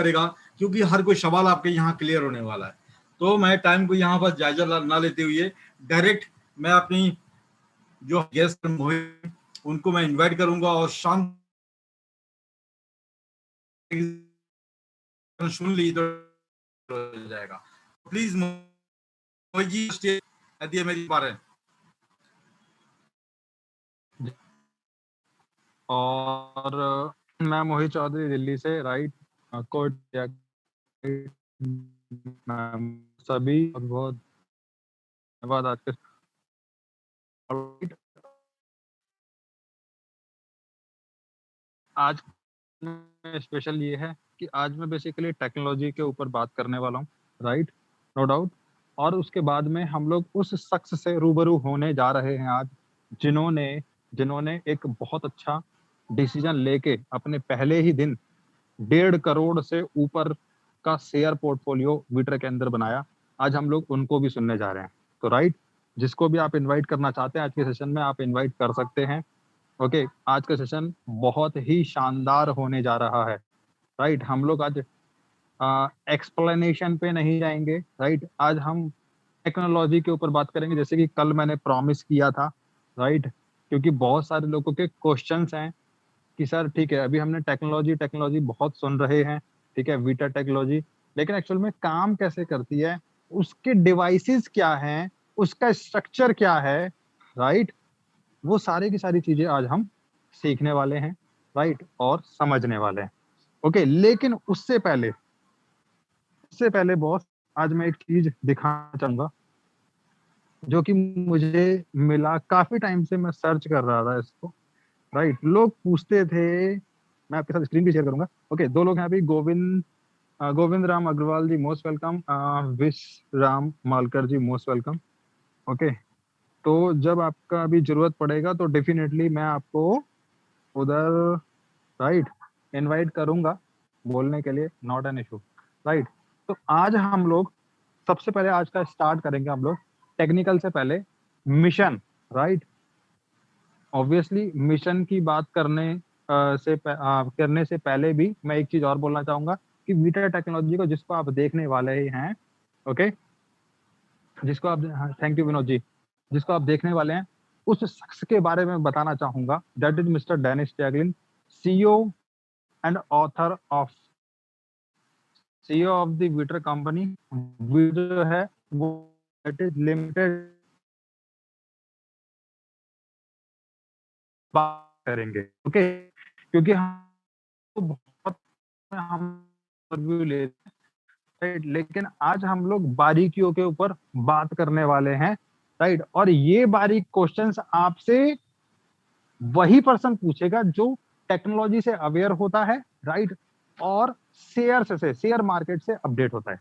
करेगा, क्योंकि हर कोई सवाल आपके यहाँ क्लियर होने वाला है। तो मैं टाइम को यहाँ पर जायजा ना लेते हुए डायरेक्ट मैं अपनी जो गेस्ट मोहित उनको मैं इनवाइट करूंगा और शांत सुन ली तो हो जाएगा। प्लीज मोहित जी स्टेज यदि मेरी बात है। और मैं मोहित चौधरी दिल्ली से, राइट। कोर्ट सभी बहुत धन्यवाद आज के आज में स्पेशल ये है कि आज मैं बेसिकली टेक्नोलॉजी के ऊपर बात करने वाला हूँ, राइट, नो डाउट। और उसके बाद में हम लोग उस शख्स से रूबरू होने जा रहे हैं आज, जिन्होंने जिन्होंने एक बहुत अच्छा डिसीजन लेके अपने पहले ही दिन 1.5 करोड़ से ऊपर का शेयर पोर्टफोलियो विटर के अंदर बनाया। आज हम लोग उनको भी सुनने जा रहे हैं। तो राइट, जिसको भी आप इनवाइट करना चाहते हैं आज के सेशन में आप इनवाइट कर सकते हैं। ओके, आज का सेशन बहुत ही शानदार होने जा रहा है, राइट। हम लोग आज एक्सप्लेनेशन पे नहीं जाएंगे, राइट। आज हम टेक्नोलॉजी के ऊपर बात करेंगे, जैसे कि कल मैंने प्रॉमिस किया था, राइट। क्योंकि बहुत सारे लोगों के क्वेश्चंस हैं कि सर ठीक है, अभी हमने टेक्नोलॉजी टेक्नोलॉजी बहुत सुन रहे हैं, ठीक है, वीटा टेक्नोलॉजी, लेकिन एक्चुअल में काम कैसे करती है, उसके डिवाइसेस क्या हैं, उसका स्ट्रक्चर क्या है, राइट। वो सारी की सारी चीजें आज हम सीखने वाले हैं, राइट, और समझने वाले हैं। ओके, लेकिन उससे पहले बॉस, आज मैं एक चीज दिखाना चाहूंगा जो कि मुझे मिला, काफी टाइम से मैं सर्च कर रहा था इसको, राइट। लोग पूछते थे, मैं आपके साथ स्क्रीन भी शेयर करूंगा। ओके, 2 लोग हैं अभी, Govind Ram Agarwal ji most welcome, Vishram Malkar ji most welcome. Okay, तो जब आपका अभी जरूरत पड़ेगा तो डेफिनेटली मैं आपको उधर, राइट, इनवाइट करूंगा बोलने के लिए, नॉट एन इशू, राइट। तो आज हम लोग सबसे पहले आज का स्टार्ट करेंगे हम लोग टेक्निकल से पहले मिशन, राइट। ऑब्वियसली मिशन की बात करने से पहले भी मैं एक चीज और बोलना चाहूंगा कि वीटा टेक्नोलॉजी को जिसको आप देखने वाले ही हैं, ओके, जिसको आप, थैंक यू विनोद जी, जिसको आप देखने वाले हैं, उस शख्स के बारे में बताना चाहूंगा, that is mister Dennis Taglin, CEO and author of CEO of the Witter company, जो है वो इट इज लिमिटेड, बात करेंगे, ओके। क्योंकि हम रिव्यू ले, राइट, लेकिन आज हम लोग बारीकियों के ऊपर बात करने वाले हैं, राइट। और ये बारीक क्वेश्चंस आपसे वही पर्सन पूछेगा जो टेक्नोलॉजी से अवेयर होता है, राइट, और शेयर मार्केट से अपडेट होता है।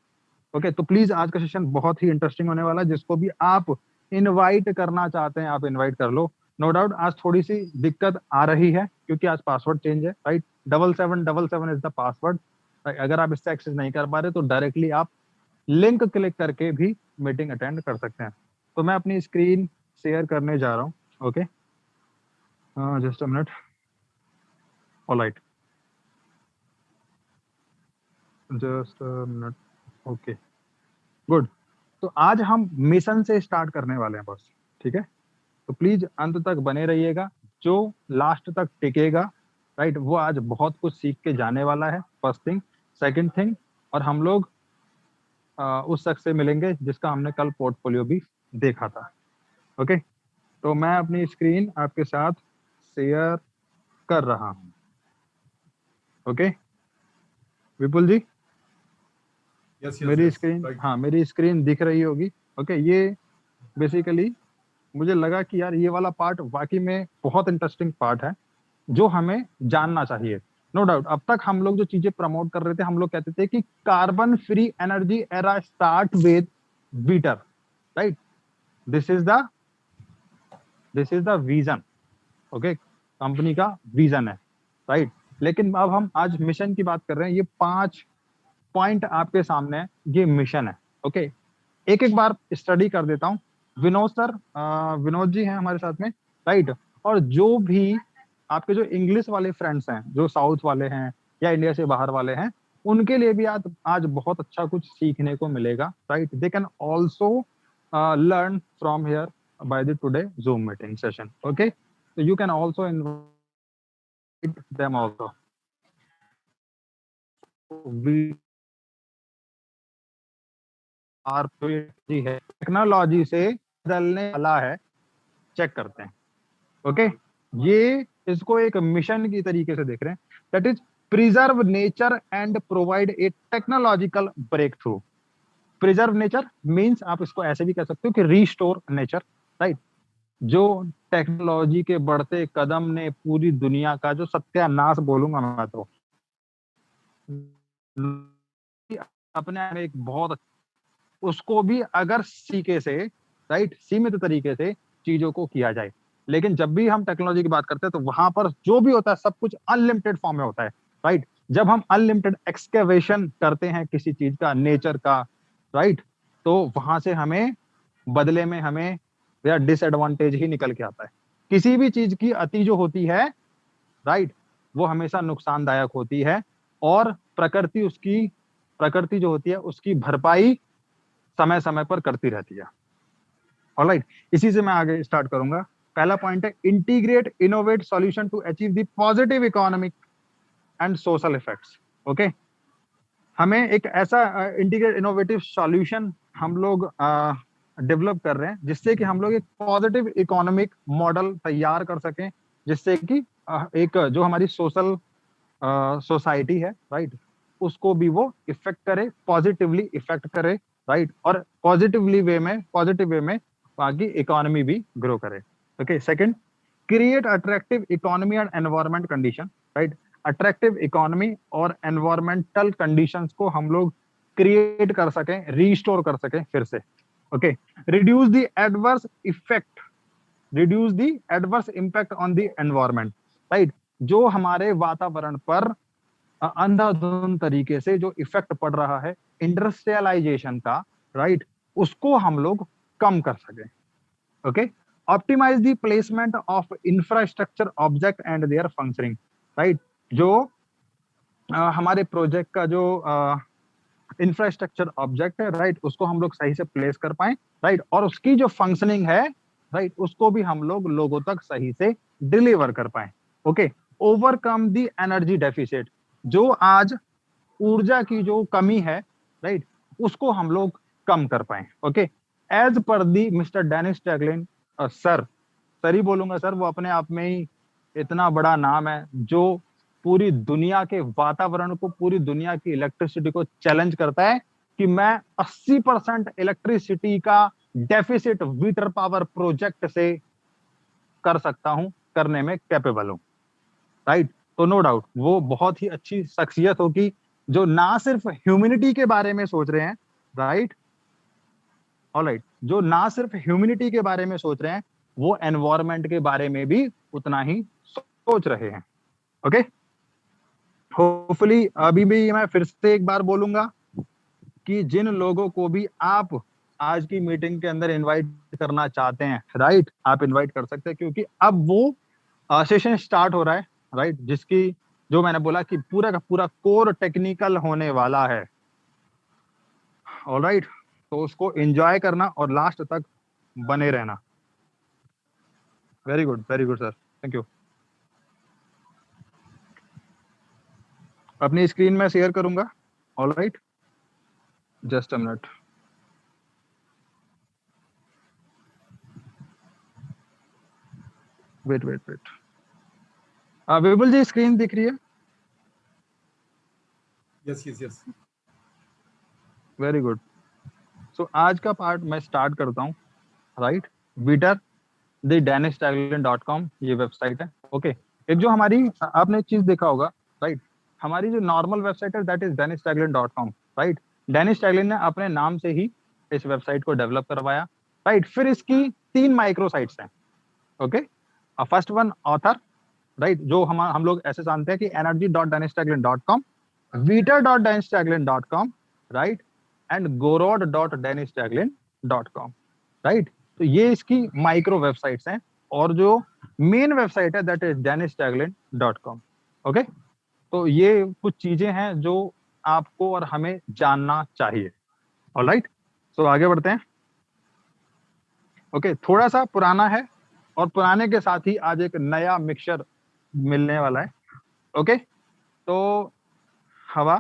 ओके, तो प्लीज आज का सेशन बहुत ही इंटरेस्टिंग होने वाला है। जिसको भी आप इनवाइट करना चाहते हैं आप इनवाइट कर लो। नो डाउट आज थोड़ी सी दिक्कत आ रही है क्योंकि आज पासवर्ड चेंज है, राइट। 7777 is the password. अगर आप इससे एक्सेस नहीं कर पा रहे तो डायरेक्टली आप लिंक क्लिक करके भी मीटिंग अटेंड कर सकते हैं। तो मैं अपनी स्क्रीन शेयर करने जा रहा हूँ। Okay, just a minute, alright, just a minute, okay, good. तो आज हम मिशन से स्टार्ट करने वाले हैं बस, ठीक है। तो प्लीज अंत तक बने रहिएगा, जो लास्ट तक टिकेगा, राइट, वो आज बहुत कुछ सीख के जाने वाला है, फर्स्ट थिंग। सेकंड थिंग, और हम लोग उस शख्स से मिलेंगे जिसका हमने कल पोर्टफोलियो भी देखा था। ओके, तो मैं अपनी स्क्रीन आपके साथ शेयर कर रहा हूँ। ओके, विपुल जी, यस यस मेरी यस, स्क्रीन, राइट। हाँ मेरी स्क्रीन दिख रही होगी। ओके, ये बेसिकली मुझे लगा कि यार ये वाला पार्ट वाकई में बहुत इंटरेस्टिंग पार्ट है जो हमें जानना चाहिए। नो डाउट अब तक हम लोग जो चीजें प्रमोट कर रहे थे, हम लोग कहते थे कि carbon free energy era start with Witter, right. This is the vision, okay, company का विजन है, राइट। लेकिन अब हम आज मिशन की बात कर रहे हैं। ये 5 पॉइंट आपके सामने है, ये मिशन है। ओके, एक एक बार स्टडी कर देता हूँ। विनोद सर, विनोद जी हैं हमारे साथ में, राइट। और जो भी आपके जो इंग्लिश वाले फ्रेंड्स हैं, जो साउथ वाले हैं या इंडिया से बाहर वाले हैं, उनके लिए भी आज बहुत अच्छा कुछ सीखने को मिलेगा, right. They can also learn from here by the today zoom meeting session, okay. So you can also invite them also. We are technology से बदलने वाला है, चेक करते हैं, ओके। ये इसको एक मिशन की तरीके से देख रहे हैं, that is preserve nature and provide a technological breakthrough. Preserve nature means आप इसको ऐसे भी कह सकते हो कि रीस्टोर नेचर, राइट। जो टेक्नोलॉजी के बढ़ते कदम ने पूरी दुनिया का जो सत्यानाश बोलूंगा मैं तो अपने आप में एक बहुत, उसको भी अगर सीखे से, राइट, सीमित तरीके से चीजों को किया जाए। लेकिन जब भी हम टेक्नोलॉजी की बात करते हैं तो वहां पर जो भी होता है सब कुछ अनलिमिटेड फॉर्म में होता है, राइट। जब हम अनलिमिटेड एक्सकेवेशन करते हैं किसी चीज का, नेचर का, राइट, तो वहां से हमें बदले में हमें या डिसएडवांटेज ही निकल के आता है। किसी भी चीज की अति जो होती है, राइट, वो हमेशा नुकसानदायक होती है, और प्रकृति जो होती है उसकी भरपाई समय समय पर करती रहती है। ऑलराइट, इसी से मैं आगे स्टार्ट करूंगा। पहला पॉइंट है integrate innovate solution to achieve the positive economic and social effects, okay. हमें एक ऐसा इंटीग्रेट इनोवेटिव सॉल्यूशन हम लोग डेवलप कर रहे हैं जिससे कि हम लोग एक पॉजिटिव इकोनॉमिक मॉडल तैयार कर सकें, जिससे कि एक जो हमारी सोशल सोसाइटी है, राइट, उसको भी वो इफेक्ट करे, पॉजिटिवली इफेक्ट करे, राइट, और पॉजिटिव वे में बाकी इकोनॉमी भी ग्रो करे, okay. Second, create attractive economy and environment condition, right. Attractive economy और एनवायरमेंटल कंडीशंस को हम लोग क्रिएट कर सकें, रीस्टोर कर सकें फिर से, okay. Reduce the adverse impact on the environment, right. जो हमारे वातावरण पर अंधाधुंध तरीके से जो इफेक्ट पड़ रहा है इंडस्ट्रियलाइजेशन का, राइट, उसको हम लोग कम कर सके, okay. Optimise the placement of infrastructure object and their functioning, right. जो हमारे प्रोजेक्ट का जो इंफ्रास्ट्रक्चर ऑब्जेक्ट है, राइट, उसको हम लोग सही से प्लेस कर पाए, राइट, और उसकी जो फंक्शनिंग है, राइट, उसको भी हम लोग लोगों तक सही से डिलीवर कर पाए, okay. Overcome the energy deficit, जो आज ऊर्जा की जो कमी है, राइट, उसको हम लोग कम कर पाए, ओके। एज पर दी मिस्टर डेनिस टैगलिन सर ही बोलूंगा सर, वो अपने आप में ही इतना बड़ा नाम है जो पूरी दुनिया के वातावरण को, पूरी दुनिया की इलेक्ट्रिसिटी को चैलेंज करता है कि मैं 80% इलेक्ट्रिसिटी का डेफिसिट वीटर पावर प्रोजेक्ट से कर सकता हूं, करने में कैपेबल हूं, राइट। तो नो डाउट वो बहुत ही अच्छी शख्सियत होगी जो ना सिर्फ ह्यूमैनिटी के बारे में सोच रहे हैं, राइट, ऑलराइट, जो ना सिर्फ ह्यूमैनिटी के बारे में सोच रहे हैं, वो एनवायरमेंट के बारे में भी उतना ही सोच रहे हैं, ओके। होपफुली अभी भी मैं फिर से एक बार बोलूंगा कि जिन लोगों को भी आप आज की मीटिंग के अंदर इनवाइट करना चाहते हैं, राइट, आप इनवाइट कर सकते हैं, क्योंकि अब वो सेशन स्टार्ट हो रहा है, राइट, जिसकी जो मैंने बोला कि पूरा का पूरा कोर टेक्निकल होने वाला है, ऑलराइट। तो उसको एंजॉय करना और लास्ट तक बने रहना। Very good sir, thank you. अपनी स्क्रीन में शेयर करूंगा, alright, just a minute. Wait Vipul ji, screen दिख रही है? यस। Very good. सो आज का पार्ट मैं स्टार्ट करता हूँ, राइट। witer.dennistaglin.com ये वेबसाइट है, ओके। एक जो हमारी आपने चीज देखा होगा, राइट, हमारी जो नॉर्मल वेबसाइट है that is dennistaglin.com, right. Dennis Taglin ने अपने नाम से ही इस वेबसाइट को डेवलप करवाया, राइट। फिर इसकी 3 माइक्रो साइट्स हैं, okay. First one author, right, जो हम लोग ऐसे जानते हैं कि energy.dennistaglin.com, witer.dennistaglin.com, right, and gorod.dennistaglin.com, right. तो ये इसकी माइक्रो वेबसाइट्स हैं, और जो मेन वेबसाइट है दैट इज dennistaglin.com, ओके। तो ये कुछ चीजें हैं जो आपको और हमें जानना चाहिए। ऑलराइट, सो आगे बढ़ते हैं। ओके, थोड़ा सा पुराना है और पुराने के साथ ही आज एक नया मिक्सचर मिलने वाला है। ओके, तो हवा,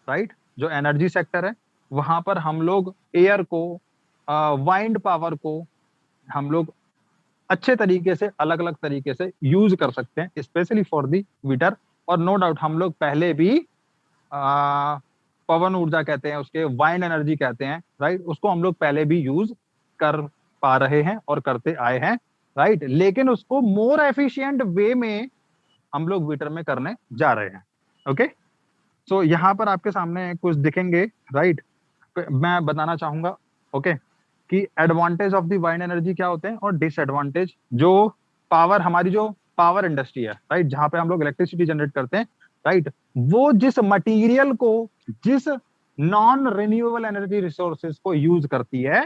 राइट, जो एनर्जी सेक्टर है, वहां पर हम लोग एयर को, वाइंड पावर को हम लोग अच्छे तरीके से, अलग अलग तरीके से यूज कर सकते हैं, स्पेशली फॉर दी वीटर। और नो डाउट हम लोग पहले भी पवन ऊर्जा कहते हैं उसके, वाइंड एनर्जी कहते हैं, राइट, उसको हम लोग पहले भी यूज कर पा रहे हैं और करते आए हैं, राइट, लेकिन उसको मोर एफिशिएंट वे में हम लोग वीटर में करने जा रहे हैं। ओके, सो यहाँ पर आपके सामने कुछ दिखेंगे, राइट, मैं बताना चाहूंगा, ओके, कि advantage of the wind energy क्या होते हैं और डिसएडवांटेज। जो पावर, हमारी जो पावर इंडस्ट्री है, राइट, जहां पे हम लोग इलेक्ट्रिसिटी जनरेट करते हैं, राइट, वो जिस मटेरियल को, जिस नॉन रिन्यूएबल एनर्जी रिसोर्सेज को यूज करती है,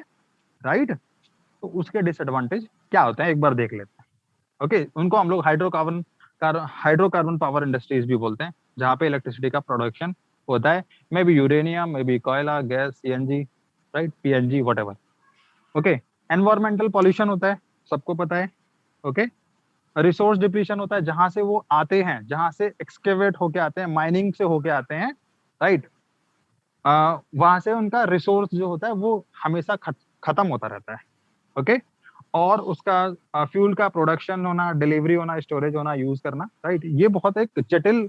राइट, तो उसके डिसएडवांटेज क्या होते हैं एक बार देख लेते हैं। ओके, उनको हम लोग हाइड्रोकार्बन पावर इंडस्ट्रीज भी बोलते हैं, जहाँ पे इलेक्ट्रिसिटी का प्रोडक्शन होता है, may be uranium, may be कोयला, gas, CNG, right, PNG, whatever. Okay, environmental pollution होता है, सबको पता है। ओके, रिसोर्स डिप्लीशन होता है, जहां से वो आते हैं, जहां से एक्सकेवेट होके आते हैं, माइनिंग से होके आते हैं, राइट, वहां से उनका रिसोर्स जो होता है वो हमेशा खत्म होता रहता है। ओके, और उसका फ्यूल का प्रोडक्शन होना, डिलीवरी होना, स्टोरेज होना, यूज करना, राइट, ये बहुत एक जटिल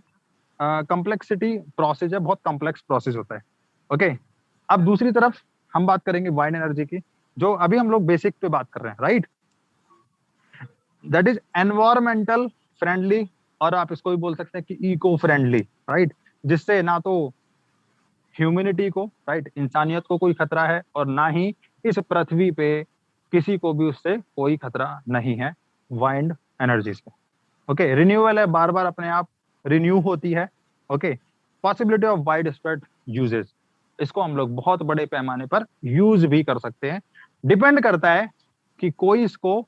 कम्प्लेक्सिटी प्रोसेस है, बहुत कॉम्प्लेक्स प्रोसेस होता है। ओके, अब दूसरी तरफ हम बात करेंगे वाइंड एनर्जी की, जो अभी हम लोग बेसिक पे बात कर रहे हैं, right, that is environmental friendly, और आप इसको भी बोल सकते हैं कि इको फ्रेंडली, राइट, जिससे ना तो ह्यूमैनिटी को, राइट, इंसानियत को कोई खतरा है, और ना ही इस पृथ्वी पे किसी को भी उससे कोई खतरा नहीं है वाइंड एनर्जी से। ओके, रिन्यूएबल है, बार बार अपने आप रिन्यू होती है। Okay, possibility of wide spread uses, इसको हम लोग बहुत बड़े पैमाने पर यूज भी कर सकते हैं। डिपेंड करता है कि कोई इसको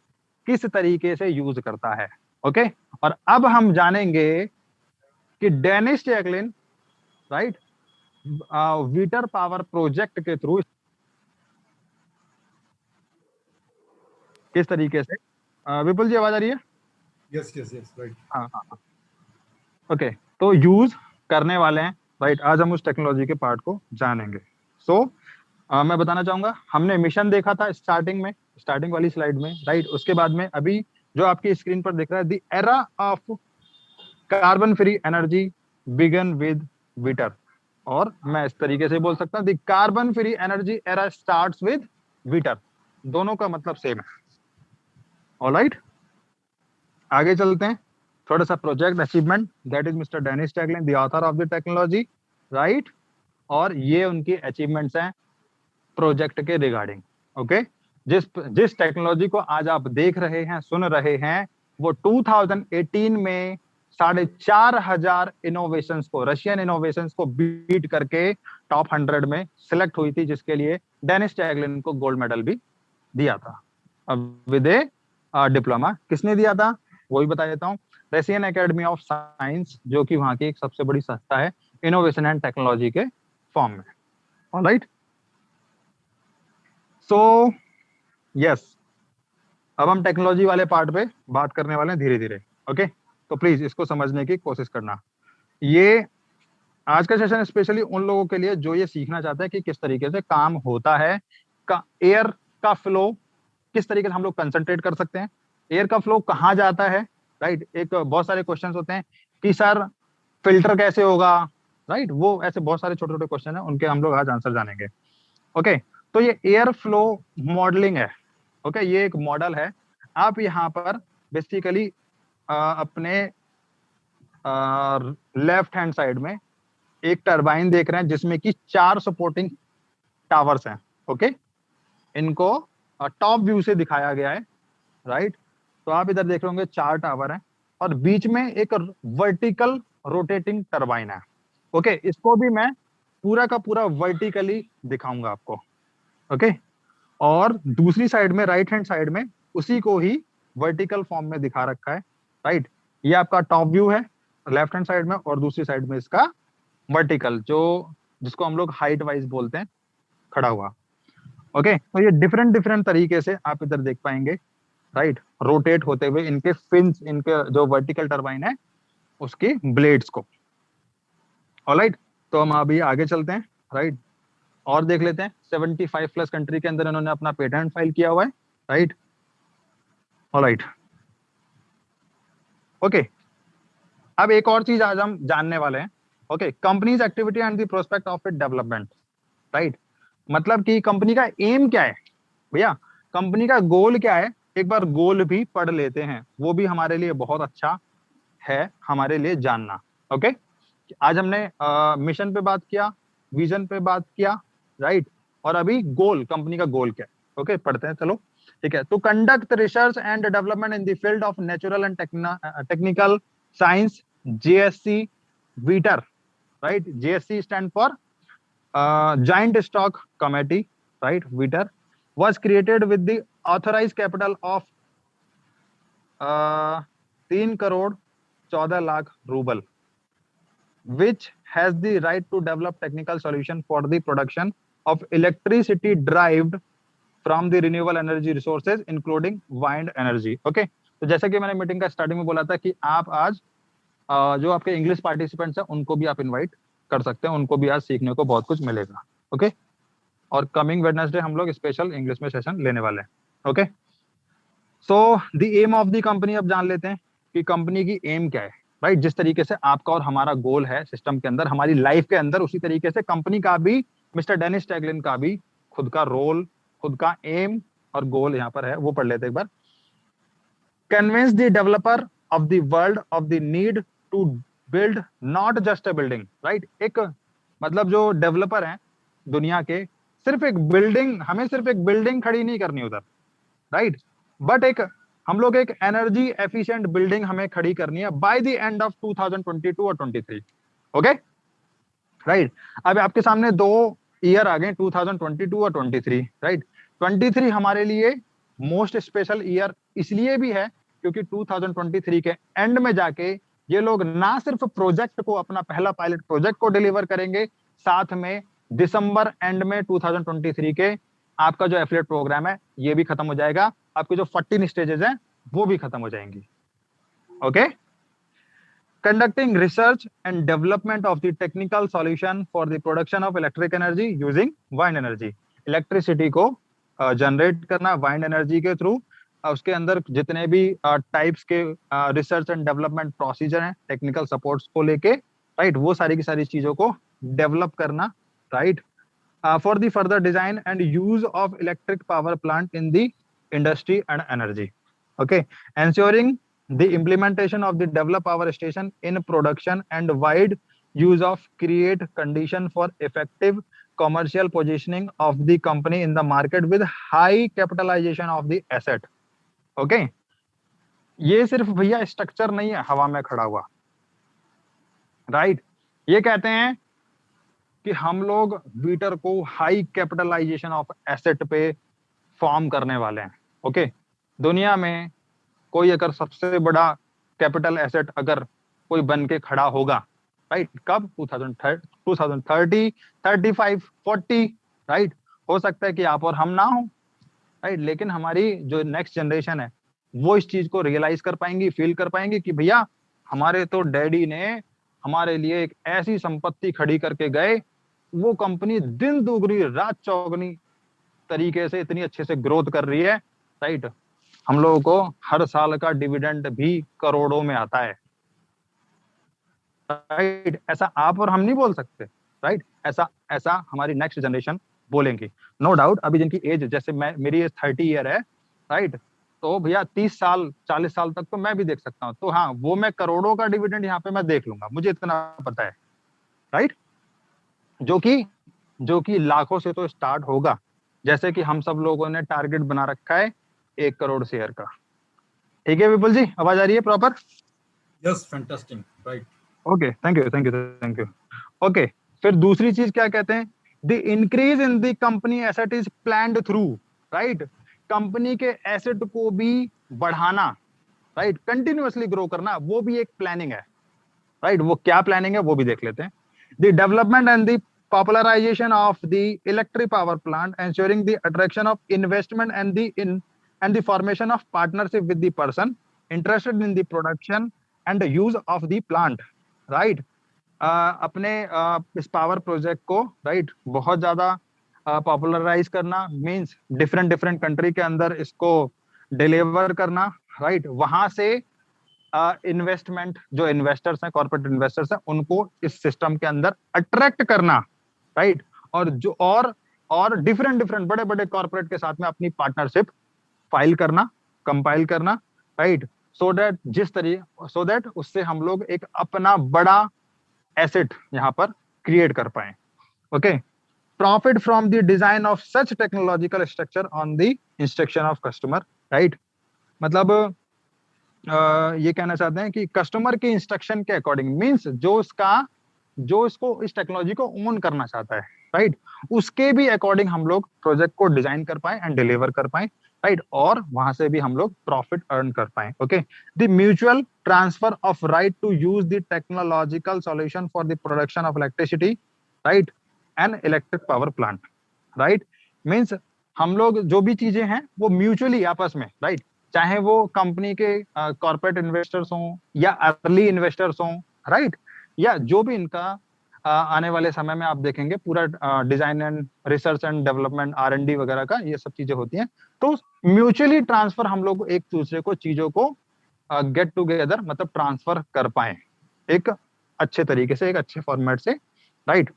किस तरीके से यूज करता है। ओके, और अब हम जानेंगे कि Dennis Jacklin, right, Witter power project के थ्रू किस तरीके से, विपुल जी आवाज आ रही है? Yes yes yes, right. हाँ हाँ, ओके, तो यूज करने वाले हैं, राइट, आज हम उस टेक्नोलॉजी के पार्ट को जानेंगे। सो मैं बताना चाहूंगा, हमने मिशन देखा था स्टार्टिंग में, स्टार्टिंग वाली स्लाइड में, राइट, उसके बाद में अभी जो आपकी स्क्रीन पर दिख रहा है, the era of carbon free energy began with Witter, और मैं इस तरीके से बोल सकता हूँ, the carbon free energy era starts with Witter, दोनों का मतलब सेम है। ऑलराइट, आगे चलते हैं। थोड़ा सा project achievement, that is mister Dennis Jacqueline, the author of the technology, right, और ये उनकी अचीवमेंट्स हैं प्रोजेक्ट के रिगार्डिंग। ओके, जिस टेक्नोलॉजी को आज आप देख रहे हैं, सुन रहे हैं, वो 2018 में 4,500 इनोवेशंस को, रशियन इनोवेशंस को बीट करके टॉप 100 में सिलेक्ट हुई थी, जिसके लिए डेनिस जैकलिन को गोल्ड मेडल भी दिया था। अब विद ए डिप्लोमा किसने दिया था वो भी बता देता हूँ, रशियन एकेडमी ऑफ साइंस, जो कि वहां की एक सबसे बड़ी संस्था है इनोवेशन एंड टेक्नोलॉजी के फॉर्म में। ऑलराइट, सो यस, अब हम टेक्नोलॉजी वाले पार्ट पे बात करने वाले हैं धीरे धीरे। ओके, तो प्लीज इसको समझने की कोशिश करना। ये आज का सेशन स्पेशली उन लोगों के लिए जो ये सीखना चाहते हैं कि किस तरीके से काम होता है, का एयर का फ्लो किस तरीके से हम लोग कंसंट्रेट कर सकते हैं, एयर का फ्लो कहाँ जाता है, राइट, एक बहुत सारे क्वेश्चंस होते हैं कि सर फिल्टर कैसे होगा, राइट, वो ऐसे बहुत सारे छोटे छोटे क्वेश्चन है, उनके हम लोग आज आंसर जानेंगे। ओके, तो ये एयर फ्लो मॉडलिंग है। ओके, ये एक मॉडल है। आप यहाँ पर बेसिकली अपने लेफ्ट हैंड साइड में एक टरबाइन देख रहे हैं, जिसमें कि 4 सपोर्टिंग टावर्स हैं। ओके, इनको टॉप व्यू से दिखाया गया है, राइट, तो आप इधर देख रहे होंगे 4 टावर हैं, और बीच में एक वर्टिकल रोटेटिंग टरबाइन है। ओके, इसको भी मैं पूरा का पूरा वर्टिकली दिखाऊंगा आपको। ओके, और दूसरी साइड में, राइट हैंड साइड में, उसी को ही वर्टिकल फॉर्म में दिखा रखा है, राइट, ये आपका टॉप व्यू है लेफ्ट हैंड साइड में, और दूसरी साइड में इसका वर्टिकल, जो जिसको हम लोग हाइट वाइज बोलते हैं, खड़ा हुआ। ओके, तो ये डिफरेंट डिफरेंट तरीके से आप इधर देख पाएंगे, राइट, रोटेट होते हुए इनके फिन्स, इनके जो वर्टिकल टरबाइन है उसकी ब्लेड्स को। ऑलराइट, तो हम अभी आगे चलते हैं, राइट, और देख लेते हैं। 75 प्लस कंट्री के अंदर इन्होंने अपना पेटेंट फाइल किया हुआ है, राइट। ऑलराइट, ओके, अब एक और चीज आज हम जानने वाले हैं। Okay, companies activity and the prospect of it development, right, मतलब कि कंपनी का एम क्या है भैया, कंपनी का गोल क्या है, एक बार गोल भी पढ़ लेते हैं, वो भी हमारे लिए बहुत अच्छा है हमारे लिए जानना। ओके, आज हमने मिशन पे बात किया, विजन पे बात किया, राइट, और अभी गोल, कंपनी का गोल क्या है। ओके, पढ़ते हैं, चलो ठीक है। तो conduct research and development in the field of natural and technical science, JSC VITER, right, JSC stand for Joint Stock Committee, right, VITER was created with the authorized capital of 3 crore 14 lakh ruble, which has the right to develop technical solution for the production of electricity derived from the renewable energy resources including wind energy. Okay, तो जैसे कि मैंने meeting का starting में बोला था कि आप आज जो आपके इंग्लिश पार्टिसिपेंट्स हैं उनको भी आप इनवाइट कर सकते हैं, उनको भी आज सीखने को बहुत कुछ मिलेगा। ओके, और कमिंग वेडनेसडे हम लोग स्पेशल इंग्लिश में सेशन लेने वाले हैं। Okay, so the aim of the company अब जान लेते हैं कि कंपनी की एम क्या है, राइट। जिस तरीके से आपका और हमारा गोल है सिस्टम के अंदर, हमारी लाइफ के अंदर, उसी तरीके से कंपनी का भी, मिस्टर डेनिस टैगलिन का भी खुद का रोल, खुद का एम और गोल यहाँ पर है, वो पढ़ लेते एक बार। Convince the developer of the world of the need to build not just a building, right. एक मतलब जो डेवलपर हैं दुनिया के, सिर्फ एक बिल्डिंग, हमें सिर्फ एक बिल्डिंग खड़ी नहीं करनी उधर, राइट, बट एक हम लोग एक एनर्जी एफिशिएंट बिल्डिंग हमें खड़ी करनी है बाय द एंड ऑफ 2022 और 23। Okay, right. अब आपके सामने 2 ईयर आ गए, 2022 और 23, राइट। 23 हमारे लिए मोस्ट स्पेशल ईयर इसलिए भी है क्योंकि 2023 के एंड में जाके ये लोग ना सिर्फ प्रोजेक्ट को, अपना पहला पायलट प्रोजेक्ट को डिलीवर करेंगे, साथ में दिसंबर एंड में 2023 के आपका जो एफिलिएट प्रोग्राम है ये भी खत्म हो जाएगा, आपके जो 14 स्टेजेस हैं वो भी खत्म हो जाएंगी। Okay, conducting research and development of the technical solution for the production of electric energy using wind energy, electricity को जनरेट करना wind energy के थ्रू, उसके अंदर जितने भी टाइप्स के रिसर्च एंड डेवलपमेंट प्रोसीजर हैं टेक्निकल सपोर्ट्स को लेके, राइट, वो सारी की सारी चीजों को डेवलप करना, right, for the further design and use of electric power plant in the industry and energy. Okay, ensuring the implementation of the developed power station in production and wide use of create condition for effective commercial positioning of the company in the market with high capitalization of the asset। Okay, ये सिर्फ भैया structure नहीं है हवा में खड़ा हुआ, right. ये कहते हैं कि हम लोग वीटर को हाई कैपिटलाइजेशन ऑफ एसेट पे फॉर्म करने वाले हैं। ओके, दुनिया में कोई अगर सबसे बड़ा कैपिटल एसेट अगर कोई बन के खड़ा होगा, राइट, कब 2030, 35, 40, राइट, हो सकता है कि आप और हम ना हो, राइट, लेकिन हमारी जो नेक्स्ट जनरेशन है वो इस चीज को रियलाइज कर पाएंगी, फील कर पाएंगी कि भैया हमारे तो डैडी ने हमारे लिए एक ऐसी संपत्ति खड़ी करके गए, वो कंपनी दिन दुगनी रात चौगनी तरीके से इतनी अच्छे से ग्रोथ कर रही है, राइट, हम लोगों को हर साल का डिविडेंड भी करोड़ों में आता है, राइट। ऐसा आप और हम नहीं बोल सकते, राइट, ऐसा हमारी नेक्स्ट जनरेशन बोलेंगी, नो डाउट। अभी जिनकी एज, जैसे मेरी एज 30 ईयर है, राइट, तो भैया 30 साल 40 साल तक तो मैं भी देख सकता हूँ, तो हाँ, वो मैं करोड़ों का डिविडेंड यहाँ पे मैं देख लूंगा, मुझे इतना पता है, राइट, जो कि लाखों से तो स्टार्ट होगा, जैसे कि हम सब लोगों ने टारगेट बना रखा है 1 करोड़ शेयर का। ठीक है विपुल जी, आवाज आ रही है proper? Yes, fantastic, right. Okay, thank you. Okay, फिर दूसरी चीज क्या कहते हैं, the increase in the company asset is planned through, right, company के एसेट को भी बढ़ाना, राइट, कंटिन्यूअसली ग्रो करना, वो भी एक प्लानिंग है, राइट। वो क्या प्लानिंग है वो भी देख लेते हैं। The development and the popularization of the electric power plant, ensuring the attraction of investment and the formation of partnership with the person interested in the production and the use of the plant, right? अपने इस power project को right बहुत ज्यादा popularise करना means different different country के अंदर इसको deliver करना, राइट? वहां से इन्वेस्टमेंट जो इन्वेस्टर्स हैं, कॉर्पोरेट इन्वेस्टर्स हैं, उनको इस सिस्टम के अंदर अट्रैक्ट करना, राइट? और जो और डिफरेंट डिफरेंट बड़े बड़े कॉर्पोरेट के साथ में अपनी पार्टनरशिप फाइल करना, कंपाइल करना, राइट? सो दैट उससे हम लोग एक अपना बड़ा एसेट यहाँ पर क्रिएट कर पाए। Okay, profit from the design of such technological structure on the instruction of customer, right? मतलब ये कहना चाहते हैं कि कस्टमर के इंस्ट्रक्शन के अकॉर्डिंग, मींस जो इसको इस टेक्नोलॉजी को ओन करना चाहता है, राइट? उसके भी अकॉर्डिंग हम लोग प्रोजेक्ट को डिजाइन कर पाए एंड डिलीवर कर पाए, राइट? और वहां से भी हम लोग प्रॉफिट अर्न कर पाए। Okay, the mutual transfer of right to use the technological solution for the production of electricity, right? And electric power plant, right? Means हम लोग जो भी चीजें हैं वो म्यूचुअली आपस में, राइट? चाहे वो कंपनी के कॉर्पोरेट इन्वेस्टर्स हों या अर्ली इन्वेस्टर्स हों, राइट? या जो भी इनका आने वाले समय में आप देखेंगे पूरा design and research and development, R&D वगैरह का ये सब चीजें होती हैं, तो म्यूचुअली ट्रांसफर हम लोग एक दूसरे को चीजों को गेट टुगेदर मतलब ट्रांसफर कर पाए एक अच्छे तरीके से, एक अच्छे फॉर्मेट से, राइट?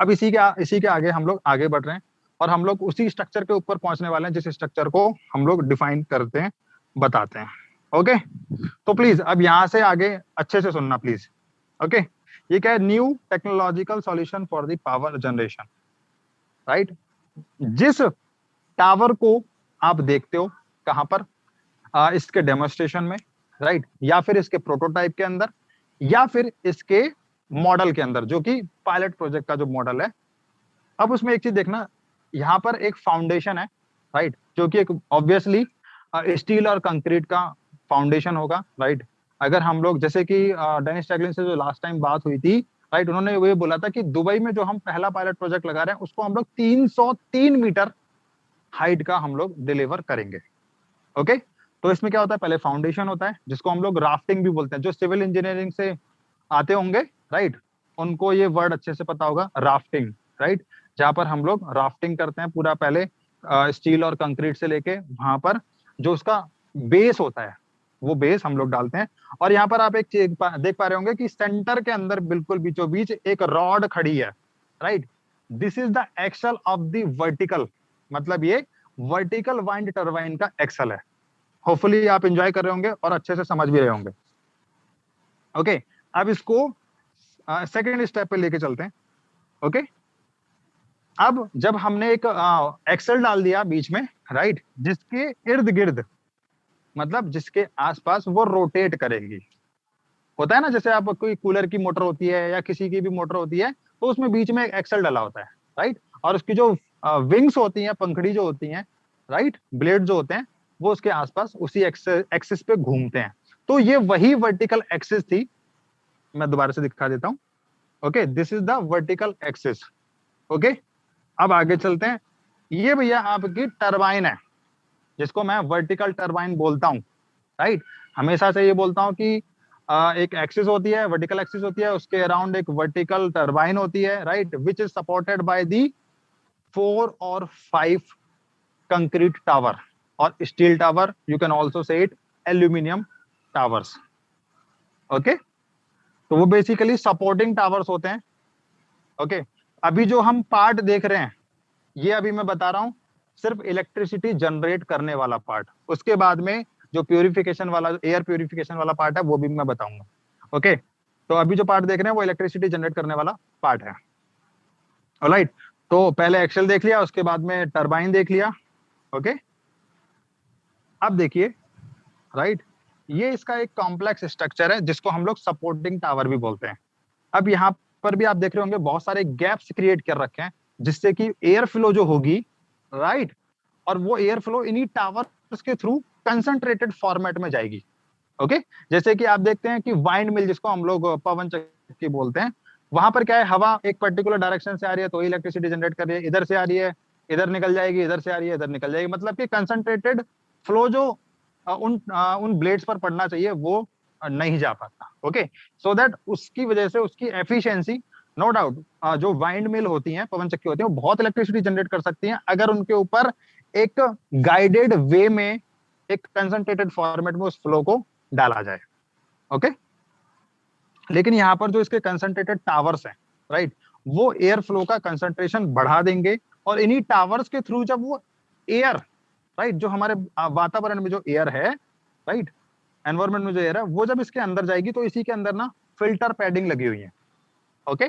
अब इसी के आगे हम लोग आगे बढ़ रहे हैं और हम लोग उसी स्ट्रक्चर के ऊपर पहुंचने वाले हैं जिस स्ट्रक्चर को हम लोग डिफाइन करते हैं, बताते हैं। ओके, तो प्लीज अब यहां से आगे अच्छे से सुनना प्लीज। ओके, ये क्या है? New technological solution for the power generation, right? जिस टावर को आप देखते हो कहां पर, इसके डेमोन्स्ट्रेशन में, राइट? या फिर इसके प्रोटोटाइप के अंदर, या फिर इसके मॉडल के अंदर, जो कि पायलट प्रोजेक्ट का जो मॉडल है। अब उसमें एक चीज देखना, यहाँ पर एक फाउंडेशन है, राइट? जो कि एक ऑब्वियसली स्टील और कंक्रीट का फाउंडेशन होगा, राइट? अगर हम लोग जैसे कि डेनिस टैगलिन से जो लास्ट टाइम बात हुई थी, राइट, उन्होंने ये बोला था कि दुबई में जो हम पहला पायलट प्रोजेक्ट लगा रहे हैं उसको हम लोग 303 मीटर हाइट का हम लोग डिलीवर करेंगे। ओके, तो इसमें क्या होता है? पहले फाउंडेशन होता है जिसको हम लोग राफ्टिंग भी बोलते हैं। जो सिविल इंजीनियरिंग से आते होंगे, राइट, उनको ये वर्ड अच्छे से पता होगा, राफ्टिंग, राइट? जहां पर हम लोग राफ्टिंग करते हैं पूरा, पहले स्टील और कंक्रीट से लेके वहां पर जो उसका बेस होता है वो बेस हम लोग डालते हैं। और यहाँ पर आप एक चीज देख पा रहे होंगे कि सेंटर के अंदर बिल्कुल बीचों बीच एक रॉड खड़ी है, right? This is the axle of the vertical, मतलब ये वर्टिकल वाइंड टरबाइन का एक्सल है। होपफुली आप एंजॉय कर रहे होंगे और अच्छे से समझ भी रहे होंगे। ओके, अब इसको सेकेंड स्टेप पे लेके चलते हैं। ओके, अब जब हमने एक एक्सल डाल दिया बीच में, राइट, जिसके इर्द गिर्द मतलब जिसके आसपास वो रोटेट करेगी, होता है ना, जैसे आप कोई कूलर की मोटर होती है या किसी की भी मोटर होती है तो उसमें बीच में एक एक्सल डाला होता है, राइट? और उसकी जो विंग्स होती हैं, पंखड़ी जो होती हैं, राइट, ब्लेड जो होते हैं, वो उसके आसपास उसी एक्सिस पे घूमते हैं। तो ये वही वर्टिकल एक्सिस थी। मैं दोबारा से दिखा देता हूं। Okay, this is the vertical axis. Okay, अब आगे चलते हैं। ये भैया आपकी टरबाइन है जिसको मैं वर्टिकल टरबाइन बोलता हूं, राइट? हमेशा से ये बोलता हूं कि एक एक्सिस होती है, वर्टिकल एक्सिस होती है, उसके अराउंड एक वर्टिकल टरबाइन होती है, right, which is supported by the 4 और 5 कंक्रीट टावर और steel tower. You can also say it aluminium towers. Okay, तो वो बेसिकली सपोर्टिंग टावर्स होते हैं। ओके, अभी जो हम पार्ट देख रहे हैं ये अभी मैं बता रहा हूं सिर्फ इलेक्ट्रिसिटी जनरेट करने वाला पार्ट। उसके बाद में जो प्यूरिफिकेशन वाला, एयर प्यूरिफिकेशन वाला पार्ट है वो भी मैं बताऊंगा। ओके, तो अभी जो पार्ट देख रहे हैं वो इलेक्ट्रिसिटी जनरेट करने वाला पार्ट है। ऑलराइट, तो पहले एक्सेल देख लिया, उसके बाद में टरबाइन देख लिया। ओके, अब देखिए, राइट, ये इसका एक कॉम्प्लेक्स स्ट्रक्चर है जिसको हम लोग सपोर्टिंग टावर भी बोलते हैं। अब यहाँ पर भी आप देख रहे होंगे बहुत सारे गैप्स क्रिएट कर रखे हैं जिससे कि एयर फ्लो जो होगी, राइट, और वो एयर फ्लो इन्हीं टावर्स के थ्रू कंसंट्रेटेड फॉर्मेट में जाएगी। ओके, जैसे कि आप देखते हैं कि वाइंड मिल जिसको हम लोग पवन चक्की बोलते हैं, वहां पर क्या है, हवा एक पर्टिकुलर डायरेक्शन से आ रही है तो इलेक्ट्रिसिटी जनरेट कर रही है, इधर से आ रही है इधर निकल जाएगी, इधर से आ रही है इधर निकल जाएगी, मतलब कि कंसंट्रेटेड फ्लो जो उन ब्लेड्स पर पड़ना चाहिए वो नहीं जा पाता। ओके, सो दैट उसकी वजह से उसकी एफिशिएंसी, नो डाउट, जो वाइंड मिल होती हैं, पवन चक्की होती हैं, वो बहुत इलेक्ट्रिसिटी जनरेट कर सकती हैं अगर उनके ऊपर एक गाइडेड वे में, एक कंसंट्रेटेड फॉर्मेट में उस फ्लो को डाला जाए। ओके, लेकिन यहाँ पर जो इसके कंसंट्रेटेड टावर्स हैं, राइट, वो एयर फ्लो का कंसंट्रेशन बढ़ा देंगे, और इन्हीं टावर्स के थ्रू जब वो एयर, राइट, जो हमारे वातावरण में जो एयर है, राइट, एनवायरमेंट में जो एयर है, वो जब इसके अंदर जाएगी तो इसी के अंदर ना फिल्टर पैडिंग लगी हुई है। ओके,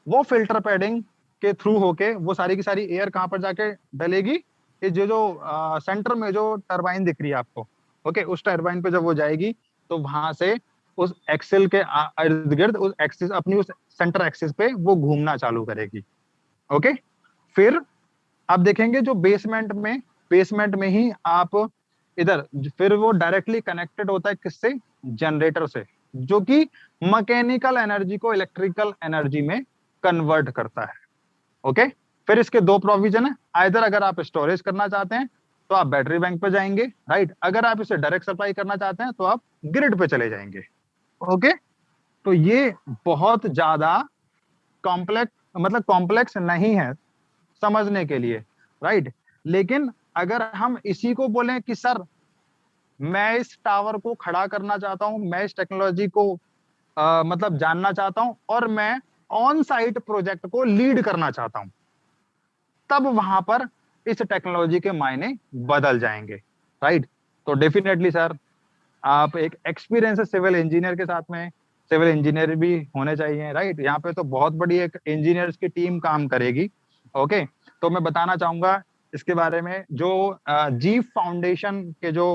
वो फिल्टर पैडिंग के थ्रू होके वो सारी की सारी एयर कहां पर जाके डलेगी, ये जो सेंटर में जो टरबाइन दिख रही है आपको, ओके, उस टरबाइन पे जब वो जाएगी तो वहां से उस एक्सिल के इर्द गिर्द उस एक्सिस, अपनी उस सेंटर एक्सिस पे वो घूमना चालू करेगी। ओके, फिर आप देखेंगे जो बेसमेंट में ही आप इधर, फिर वो डायरेक्टली कनेक्टेड होता है किससे, जनरेटर से, जो कि मैकेनिकल एनर्जी को इलेक्ट्रिकल एनर्जी में कन्वर्ट करता है। ओके, फिर इसके दो प्रोविजन है, आइदर अगर आप स्टोरेज करना चाहते हैं तो आप बैटरी बैंक पे जाएंगे, राइट, अगर आप इसे डायरेक्ट सप्लाई करना चाहते हैं तो आप ग्रिड पे चले जाएंगे। ओके, तो ये बहुत ज्यादा कॉम्प्लेक्स, मतलब कॉम्प्लेक्स नहीं है समझने के लिए, राइट, लेकिन अगर हम इसी को बोलें कि सर मैं इस टावर को खड़ा करना चाहता हूं, मैं इस टेक्नोलॉजी को मतलब जानना चाहता हूं, और मैं ऑन साइट प्रोजेक्ट को लीड करना चाहता हूं, तब वहां पर इस टेक्नोलॉजी के मायने बदल जाएंगे, राइट। तो डेफिनेटली सर, आप एक एक्सपीरियंस सिविल इंजीनियर के साथ में, सिविल इंजीनियर भी होने चाहिए, राइट, यहाँ पे तो बहुत बड़ी एक इंजीनियर्स की टीम काम करेगी। ओके, तो मैं बताना चाहूंगा इसके बारे में, जो जीफ फाउंडेशन के जो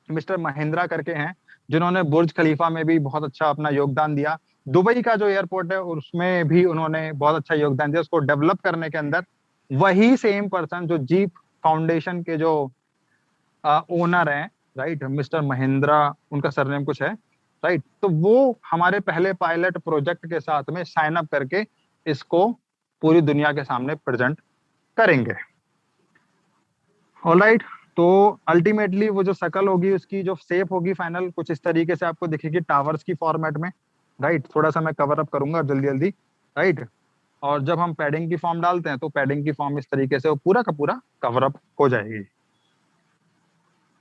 मिस्टर महेंद्रा करके हैं, जिन्होंने बुर्ज खलीफा में भी बहुत अच्छा अपना योगदान दिया, दुबई का जो एयरपोर्ट है उसमें भी उन्होंने बहुत अच्छा योगदान दिया उसको डेवलप करने के अंदर, वही सेम पर्सन जो जीप फाउंडेशन के जो ओनर हैं, राइट, मिस्टर महेंद्रा उनका सरनेम कुछ है, राइट, तो वो हमारे पहले पायलट प्रोजेक्ट के साथ में साइन अप करके इसको पूरी दुनिया के सामने प्रेजेंट करेंगे। ऑलराइट, तो अल्टीमेटली वो जो शकल होगी उसकी जो शेप होगी फाइनल कुछ इस तरीके से आपको दिखेगी टावर्स की फॉर्मेट में, राइट, थोड़ा सा मैं कवर अप करूंगा जल्दी जल्दी, राइट, और जब हम पैडिंग की फॉर्म डालते हैं तो पैडिंग की फॉर्म इस तरीके से वो पूरा का पूरा कवर अप हो जाएगी,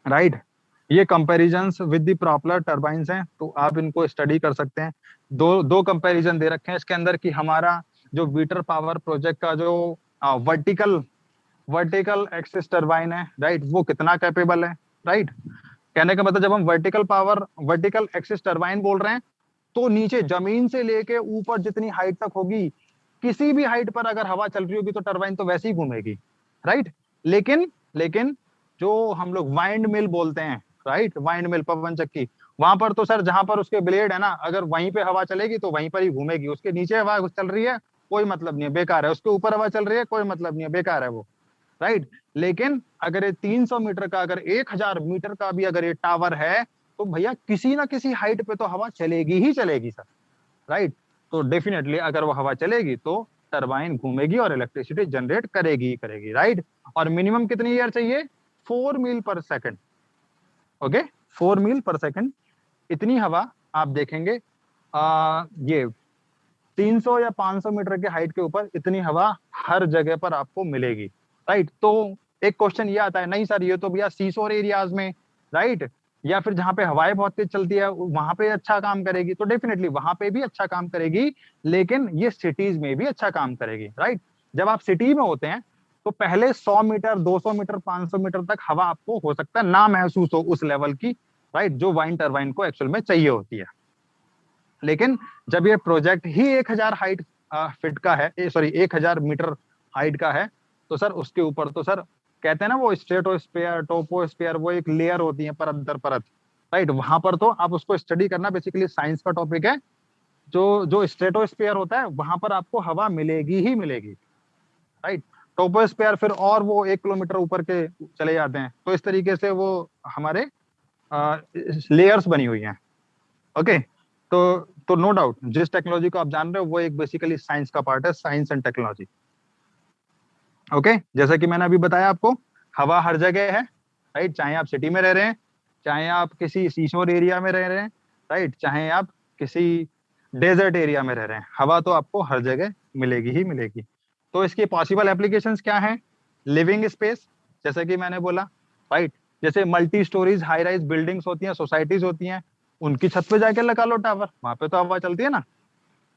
राइट। ये comparisons with the propeller turbines हैं, तो आप इनको स्टडी कर सकते हैं। दो कंपैरिजन दे रखे हैं इसके अंदर कि हमारा जो वीटर पावर प्रोजेक्ट का जो वर्टिकल एक्सिस टरबाइन है, राइट, वो कितना कैपेबल है, राइट। कहने का मतलब जब हम वर्टिकल एक्सिस टरबाइन बोल रहे हैं तो नीचे जमीन से लेके ऊपर जितनी हाइट तक होगी, किसी भी हाइट पर अगर हवा चल रही होगी तो टरबाइन तो वैसे ही घूमेगी, राइट। लेकिन जो हम लोग वाइंड मिल बोलते हैं, राइट, वाइंड मिल, पवन चक्की, वहां पर तो सर जहां पर उसके ब्लेड है ना, अगर वहीं पे हवा चलेगी तो वहीं पर ही घूमेगी, उसके नीचे हवा चल रही है कोई मतलब नहीं है, बेकार है, उसके ऊपर हवा चल रही है कोई मतलब नहीं है, बेकार है वो, राइट। लेकिन अगर ये 300 मीटर का, अगर 1000 मीटर का भी अगर ये टावर है तो भैया किसी ना किसी हाइट पे तो हवा चलेगी ही चलेगी सर, राइट। तो डेफिनेटली अगर वो हवा चलेगी तो टरबाइन घूमेगी और इलेक्ट्रिसिटी जनरेट करेगी ही करेगी, राइट। और मिनिमम कितनी ईयर चाहिए, 4 मील पर सेकंड, ओके, 4 मील पर सेकंड, इतनी हवा आप देखेंगे ये 300 या 500 मीटर के हाइट के ऊपर इतनी हवा हर जगह पर आपको मिलेगी, राइट। तो एक क्वेश्चन ये आता है, नहीं सर ये तो भैया सीशोर एरियाज में, राइट, या फिर जहां पे हवाएं बहुत तेज चलती है वहां पे अच्छा काम करेगी, तो डेफिनेटली वहां पे भी अच्छा काम करेगी, लेकिन ये सिटीज में भी अच्छा काम करेगी, राइट। जब आप सिटी में होते हैं तो पहले 100 मीटर 200 मीटर 500 मीटर तक हवा आपको हो सकता है ना महसूस हो उस लेवल की, राइट, जो वाइन टरबाइन को एक्चुअल में चाहिए होती है। लेकिन जब ये प्रोजेक्ट ही 1000 हाइट फीट का है, सॉरी 1000 मीटर हाइट का है, तो सर उसके ऊपर तो सर कहते हैं ना वो स्ट्रेटोस्फीयर टोपोस्फीयर, वो एक लेयर होती है परत दर परत, राइट, वहां पर तो आप उसको स्टडी करना, बेसिकली साइंस का टॉपिक है। जो स्ट्रेटोस्फीयर होता है वहां पर आपको हवा मिलेगी ही मिलेगी, राइट। टोपोस्फीयर फिर और वो 1 किलोमीटर ऊपर के चले जाते हैं, तो इस तरीके से वो हमारे लेयर्स बनी हुई हैं, ओके। तो तो नो डाउट जिस टेक्नोलॉजी को आप जान रहे हो वो एक बेसिकली साइंस का पार्ट है, साइंस एंड टेक्नोलॉजी। ओके, जैसा कि मैंने अभी बताया आपको, हवा हर जगह है, राइट, चाहे आप सिटी में रह रहे हैं, चाहे आप किसी सीशोर एरिया में रह रहे हैं, राइट, चाहे आप किसी डेजर्ट एरिया में रह रहे हैं, हवा तो आपको हर जगह मिलेगी ही मिलेगी। तो इसके पॉसिबल एप्लीकेशंस क्या हैं? लिविंग स्पेस, जैसे कि मैंने बोला, राइट, जैसे multi storeys high rise buildings होती हैं, सोसाइटीज होती हैं, उनकी छत पे जाके लगा लो टावर, वहां पे तो हवा चलती है ना।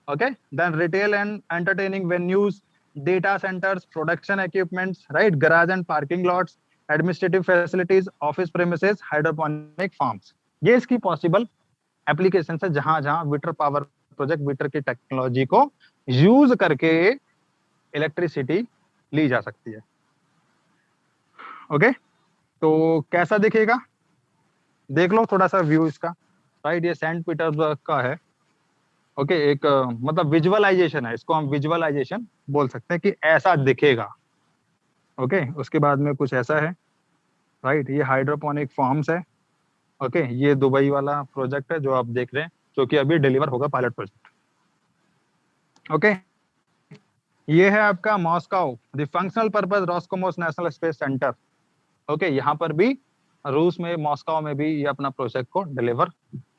Okay, then retail and entertaining venues, data centers, production equipments, right, garage and parking lots, administrative facilities, office premises, hydroponic farms, ये इसकी पॉसिबल एप्लीकेशन है जहां जहां विटर पावर प्रोजेक्ट, विटर की टेक्नोलॉजी को यूज करके इलेक्ट्रिसिटी ली जा सकती है। ओके, तो कैसा दिखेगा देख लो थोड़ा सा व्यू इसका, राइट, ये सेंट पीटर्सबर्ग का है। ओके, एक मतलब विजुअलाइजेशन है, इसको हम विजुअलाइजेशन बोल सकते हैं कि ऐसा दिखेगा। ओके, उसके बाद में कुछ ऐसा है, राइट, ये हाइड्रोपोनिक फार्म्स है। ओके, ये दुबई वाला प्रोजेक्ट है जो आप देख रहे हैं, जो कि अभी डिलीवर होगा, पायलट प्रोजेक्ट। ओके, ये है आपका Moscow, the functional purpose Roscosmos national space centre. Okay, यहाँ पर भी रूस में, मॉस्को में भी ये अपना प्रोजेक्ट को डिलीवर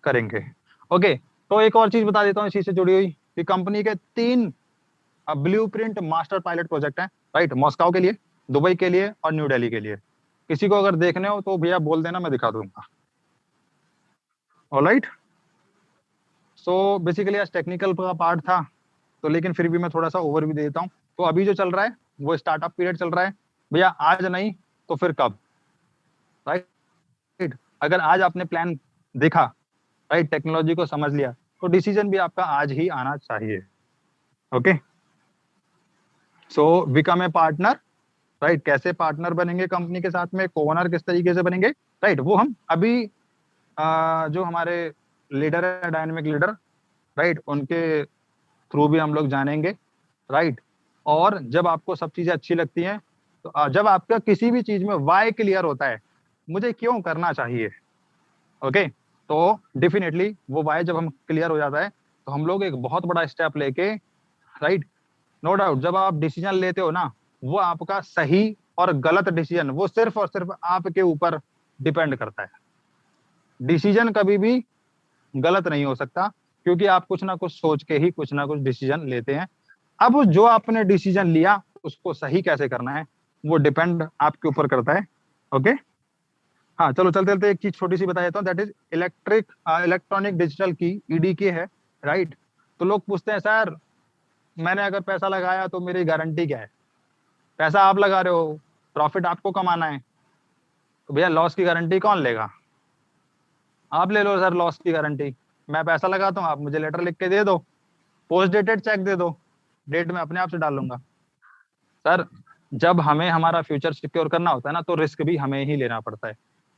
करेंगे। ओके, तो एक और चीज बता देता हूँ इसी से जुड़ी हुई कि कंपनी के 3 ब्लूप्रिंट मास्टर पायलट प्रोजेक्ट हैं, राइट, मॉस्को के लिए, दुबई के लिए और न्यू दिल्ली के लिए। किसी को अगर देखने हो तो भैया बोल देना, मैं दिखा दूंगा। ऑलराइट, सो बेसिकली आज टेक्निकल का पार्ट था, तो लेकिन फिर भी मैं थोड़ा सा ओवरव्यू दे देता हूँ। तो अभी जो चल रहा है वो स्टार्टअप पीरियड चल रहा है भैया, आज नहीं तो फिर कब, राइट। अगर आज आपने प्लान देखा, राइट, टेक्नोलॉजी को समझ लिया, तो डिसीजन भी आपका आज ही आना चाहिए। Okay, so become a partner, right, कैसे पार्टनर बनेंगे कंपनी के साथ में, कोओनर किस तरीके से बनेंगे, राइट, वो हम अभी जो हमारे लीडर है, डायनेमिक लीडर, राइट, उनके थ्रू भी हम लोग जानेंगे, राइट। और जब आपको सब चीजें अच्छी लगती हैं, तो जब आपका किसी भी चीज में वाई क्लियर होता है, मुझे क्यों करना चाहिए, ओके, तो डेफिनेटली वो वाई जब हम क्लियर हो जाता है, तो हम लोग एक बहुत बड़ा स्टेप लेके, राइट, नो डाउट जब आप डिसीजन लेते हो ना, वो आपका सही और गलत डिसीजन वो सिर्फ और सिर्फ आपके ऊपर डिपेंड करता है। डिसीजन कभी भी गलत नहीं हो सकता, क्योंकि आप कुछ ना कुछ सोच के ही कुछ ना कुछ डिसीजन लेते हैं। अब जो आपने डिसीजन लिया उसको सही कैसे करना है वो डिपेंड आपके ऊपर करता है। ओके, हाँ, चलो चलते चलते एक चीज छोटी सी बता देता हूँ, दैट इज इलेक्ट्रॉनिक डिजिटल की, ईडीके है, राइट। तो लोग पूछते हैं सर मैंने अगर पैसा लगाया तो मेरी गारंटी क्या है? पैसा आप लगा रहे हो, प्रॉफिट आपको कमाना है, तो भैया लॉस की गारंटी कौन लेगा? आप ले लो सर लॉस की गारंटी, मैं पैसा लगाता हूँ, आप मुझे लेटर लिख के दे दो, पोस्ट डेटेड चेक दे दो, डेट में अपने आप से डाल लूंगा। सर जब हमें हमारा फ्यूचर सिक्योर करना होता है ना, तो रिस्क भी हमें ही लेना पड़ता है,